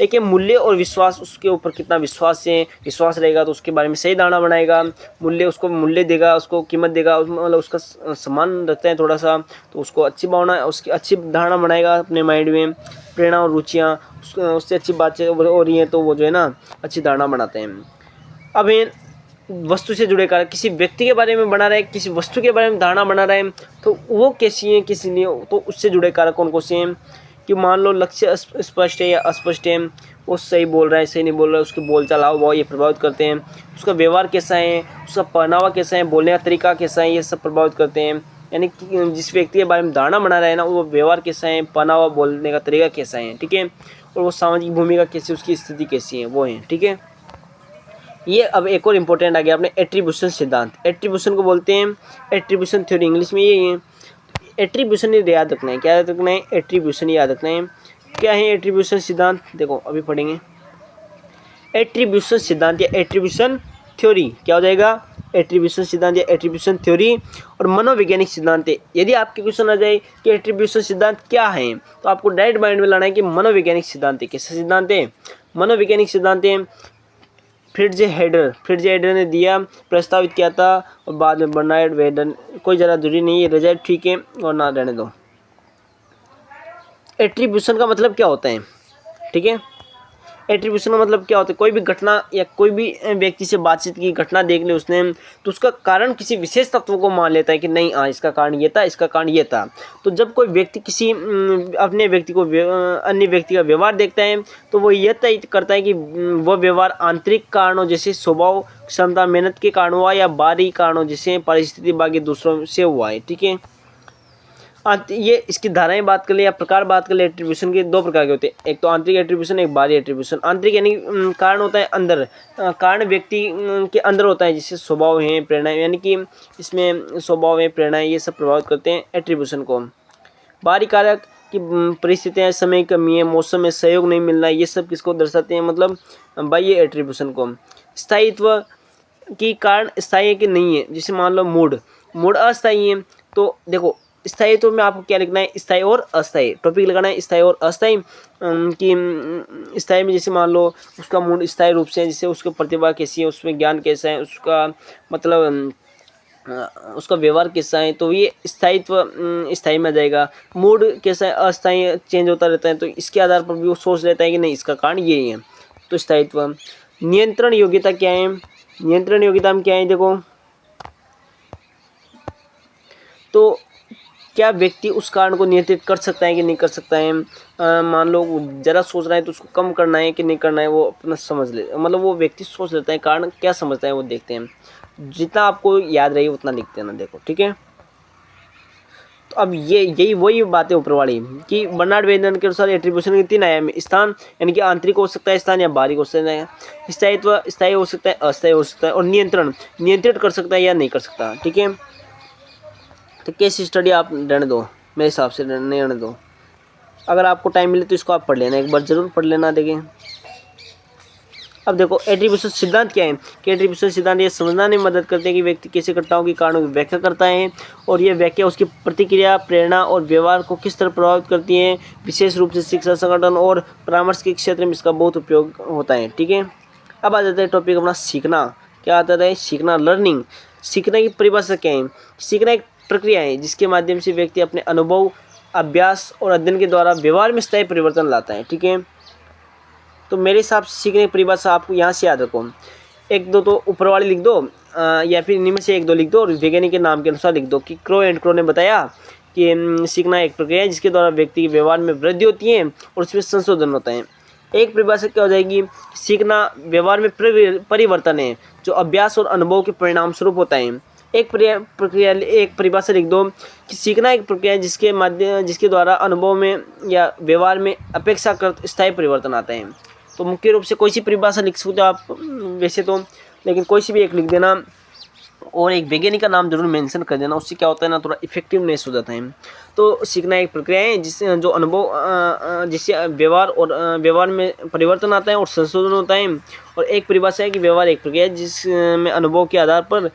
एक है मूल्य और विश्वास, उसके ऊपर कितना विश्वास रहेगा तो उसके बारे में सही धारणा बनाएगा। मूल्य, उसको मूल्य देगा, उसको कीमत देगा, मतलब उसका सम्मान रखता है थोड़ा सा, तो उसको अच्छी भावना, उसकी अच्छी धारणा बनाएगा अपने माइंड में। प्रेरणा और रुचियाँ, उससे अच्छी बातें हो रही हैं तो वो जो है ना अच्छी धारणा बनाते हैं। अब वस्तु से जुड़े कारक, किसी व्यक्ति के बारे में बना रहे, किसी वस्तु के बारे में धारणा बना रहे हैं, तो वो कैसी है किसी ने, तो उससे जुड़े कारक कौन कौन से हैं, कि मान लो लक्ष्य स्पष्ट है या अस्पष्ट है, वो सही बोल रहा है सही नहीं बोल रहा है, उसके बोलचाल हाव भाव ये प्रभावित करते हैं। उसका व्यवहार कैसा है, उसका पहनावा कैसा है, बोलने का तरीका कैसा है, ये सब प्रभावित करते हैं। यानी कि जिस व्यक्ति के बारे में धारणा बना रहा है ना, वो व्यवहार कैसा है, पहनावा, बोलने का तरीका कैसा है। ठीक है, और वो सामाजिक भूमिका कैसी, उसकी स्थिति कैसी है, वो है। ठीक है, ये अब एक और इम्पोर्टेंट आ गया अपने एट्रीब्यूशन सिद्धांत। एट्रीब्यूशन को बोलते हैं एट्रीब्यूशन थ्योरी इंग्लिश में। ये एट्रीब्यूशन याद रखना है। क्या याद रखना है? एट्रीब्यूशन याद रखना है। क्या है एट्रीब्यूशन सिद्धांत? देखो अभी पढ़ेंगे। एट्रीब्यूशन सिद्धांत या एट्रीब्यूशन थ्योरी क्या हो जाएगा? एट्रीब्यूशन सिद्धांत या एट्रीब्यूशन थ्योरी और मनोवैज्ञानिक सिद्धांत है। यदि आपके क्वेश्चन आ जाए कि एट्रीब्यूशन सिद्धांत क्या है, तो आपको डायरेक्ट माइंड में लाना है कि मनोवैज्ञानिक सिद्धांत है। कैसा सिद्धांत है? मनोवैज्ञानिक सिद्धांत है। फ्रिट्ज हेडर ने दिया, प्रस्तावित किया था और बाद में बर्नार्ड वेडन। कोई ज़्यादा दूरी नहीं है, रिजल्ट ठीक है और ना रहने दो। एट्रीब्यूशन का मतलब क्या होता है? ठीक है, एट्रीब्यूशन का मतलब क्या होता है? कोई भी घटना या कोई भी व्यक्ति से बातचीत की, घटना देख ले उसने, तो उसका कारण किसी विशेष तत्व को मान लेता है कि नहीं, हाँ इसका कारण ये था, इसका कारण ये था। तो जब कोई व्यक्ति किसी अपने व्यक्ति को अन्य व्यक्ति का व्यवहार देखता है, तो वो यह तय करता है कि वह व्यवहार आंतरिक कारणों जैसे स्वभाव, क्षमता, मेहनत के कारण हुआ या बाहरी कारणों जैसे परिस्थिति, बाकी दूसरों से हुआ है। ठीक है, ये इसकी धाराएं बात कर ले या प्रकार बात कर ले। एट्रीब्यूशन के दो प्रकार के होते हैं, एक तो आंतरिक एट्रीब्यूशन, एक बाहरी एट्रीब्यूशन। आंतरिक यानी कारण होता है अंदर, कारण व्यक्ति के अंदर होता है, जिससे स्वभाव है, प्रेरणाएं, यानी कि इसमें स्वभाव है, प्रेरणाएं, ये सब प्रभावित करते हैं एट्रीब्यूशन को। बाहरी कारक की परिस्थितियाँ, समय की कमी है, मौसम में सहयोग नहीं मिलना, ये सब किसको दर्शाते हैं? मतलब बाह्य एट्रीब्यूशन को। स्थायित्व की कारण स्थायी है कि नहीं है, जैसे मान लो मूड अस्थायी है, तो देखो स्थायित्व में आपको क्या लिखना है? स्थायी और अस्थायी, टॉपिक लगाना है स्थायी और अस्थायी। कि स्थायी में जैसे मान लो उसका मूड स्थायी रूप से है, जैसे उसकी प्रतिभा कैसी है, उसमें ज्ञान कैसा है, उसका मतलब उसका व्यवहार कैसा है, तो ये स्थायित्व स्थायी में आ जाएगा। मूड कैसा है? अस्थायी, चेंज होता रहता है, तो इसके आधार पर भी वो सोच लेता है कि नहीं इसका कारण ये है, तो स्थायित्व। नियंत्रण योग्यता क्या है? नियंत्रण योग्यता में क्या है? देखो, तो क्या व्यक्ति उस कारण को नियंत्रित कर सकता है कि नहीं कर सकता है? मान लो ज़रा सोच रहा है तो उसको कम करना है कि नहीं करना है, वो अपना समझ ले, मतलब वो व्यक्ति सोच लेता है। कारण क्या समझता है वो देखते हैं। जितना आपको याद रही उतना लिखते हैं ना, देखो ठीक है। तो अब यही वही बात है ऊपर वाली कि बर्नार्ड वेदन के अनुसार एट्रीब्यूशन के 3 आयाम है। स्थान यानी कि आंतरिक हो सकता है स्थान, या बाहरी हो सकता है। स्थायित्व स्थायी हो सकता है, अस्थायी हो सकता है। और नियंत्रण नियंत्रित कर सकता है या नहीं कर सकता। ठीक है, तो केस स्टडी आप रहने दो, मेरे हिसाब से नहीं रहने दो। अगर आपको टाइम मिले तो इसको आप पढ़ लेना, एक बार जरूर पढ़ लेना। देखें अब देखो एट्रीब्यूशन सिद्धांत क्या है कि एट्रीब्यूशन सिद्धांत ये समझना में मदद करते हैं कि व्यक्ति कैसे घटनाओं के कारणों की व्याख्या करता है, और ये व्याख्या उसकी प्रतिक्रिया, प्रेरणा और व्यवहार को किस तरह प्रभावित करती है। विशेष रूप से शिक्षा, संगठन और परामर्श के क्षेत्र में इसका बहुत उपयोग होता है। ठीक है, अब आ जाता है टॉपिक अपना सीखना। क्या आता है? सीखना, लर्निंग। सीखने की परिभाषा क्या है? सीखना एक प्रक्रिया है जिसके माध्यम से व्यक्ति अपने अनुभव, अभ्यास और अध्ययन के द्वारा व्यवहार में स्थायी परिवर्तन लाता है। ठीक है, तो मेरे हिसाब से सीखने की परिभाषा आपको यहाँ से याद रखो। एक दो तो ऊपर वाली लिख दो, या फिर इनमें से एक दो लिख दो और वैज्ञानिक के नाम के अनुसार लिख दो कि क्रो एंड क्रो ने बताया कि सीखना एक प्रक्रिया है जिसके द्वारा व्यक्ति के व्यवहार में वृद्धि होती है और उसमें संशोधन होता है। एक परिभाषा क्या हो जाएगी? सीखना व्यवहार में परिवर्तन है जो अभ्यास और अनुभव के परिणाम स्वरूप होता है। एक परिभाषा लिख दो कि सीखना एक प्रक्रिया है जिसके द्वारा अनुभव में या व्यवहार में अपेक्षाकृत स्थायी परिवर्तन आता है। तो मुख्य रूप से कोई सी परिभाषा लिख सकते हो आप वैसे तो, लेकिन कोई सी भी एक लिख देना और एक वैज्ञानिक का नाम जरूर मेंशन कर देना। उससे क्या होता है ना, थोड़ा इफेक्टिवनेस हो जाता है। तो सीखना एक प्रक्रिया है जिससे जो अनुभव जिससे व्यवहार और व्यवहार में परिवर्तन आता है और संशोधन होता है। और एक परिभाषा है कि व्यवहार एक प्रक्रिया है जिसमें अनुभव के आधार पर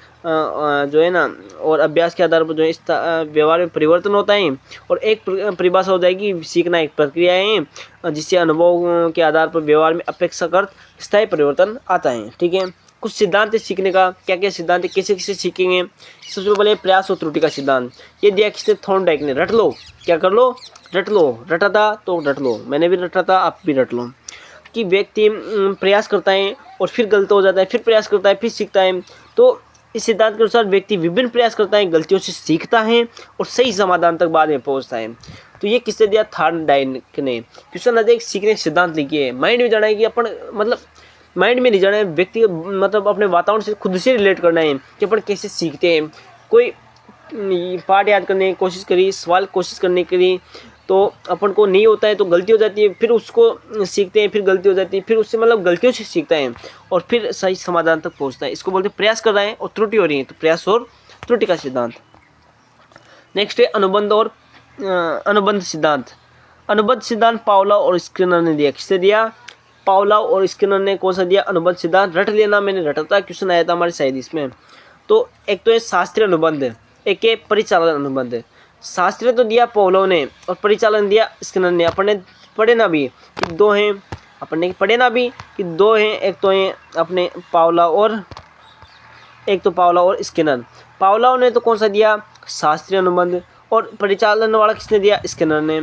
जो है ना और अभ्यास के आधार पर जो है व्यवहार में परिवर्तन होता है। और एक परिभाषा हो जाएगी सीखना एक प्रक्रिया है जिससे अनुभव के आधार पर व्यवहार में अपेक्षाकृत स्थायी परिवर्तन आता है। ठीक है, कुछ सिद्धांत है सीखने का। क्या क्या सिद्धांत है, कैसे कैसे सीखेंगे? सबसे पहले प्रयास और त्रुटि का सिद्धांत। ये दिया किसने? थॉर्नडाइक ने। रट लो, क्या कर लो? रट लो। रटा था तो रट लो, मैंने भी रटा था, आप भी रट लो। कि व्यक्ति प्रयास करता है और फिर गलत हो जाता है, फिर प्रयास करता है, फिर सीखता है। तो इस सिद्धांत के अनुसार व्यक्ति विभिन्न प्रयास करता है, गलतियों से सीखता है और सही समाधान तक बाद में पहुंचता है। तो ये किसने दिया? थॉर्नडाइक ने। क्वेश्चन आ जाए सीखने के सिद्धांत लिखिए। माइंड में जाना है कि अपन मतलब माइंड में नहीं जाना है, व्यक्ति मतलब अपने वातावरण से खुद से रिलेट करना है कि अपन कैसे सीखते हैं। कोई पाठ याद करने की कोशिश करी, सवाल कोशिश करने के लिए तो अपन को नहीं होता है तो गलती हो जाती है, फिर उसको सीखते हैं, फिर गलती हो जाती है, फिर उससे मतलब गलतियों से सीखता है और फिर सही समाधान तक पहुंचता है। इसको बोलते हैं प्रयास कर रहा है और त्रुटि हो रही है, तो प्रयास और त्रुटि का सिद्धांत। नेक्स्ट है अनुबंध और अनुबंध सिद्धांत। अनुबंध सिद्धांत पावलोव और स्किनर ने दिया। किसने दिया? पावलोव और स्किनर ने कौन सा दिया? अनुबंध सिद्धांत। रट लेना, मैंने रटा था, क्वेश्चन आया था हमारे शायद इसमें। तो एक तो है शास्त्रीय अनुबंध, एक है परिचालन अनुबंध। शास्त्रीय तो दिया पावलोव ने और परिचालन दिया स्किनर ने। अपन ने पढ़े ना भी कि दो हैं, अपन ने पढ़े ना भी कि दो हैं, एक तो है अपने पावलोव और एक तो पावलोव और स्किनर। पावलोव ने तो कौन सा दिया? शास्त्रीय अनुबंध, और परिचालन वाला किसने दिया? स्किनर ने।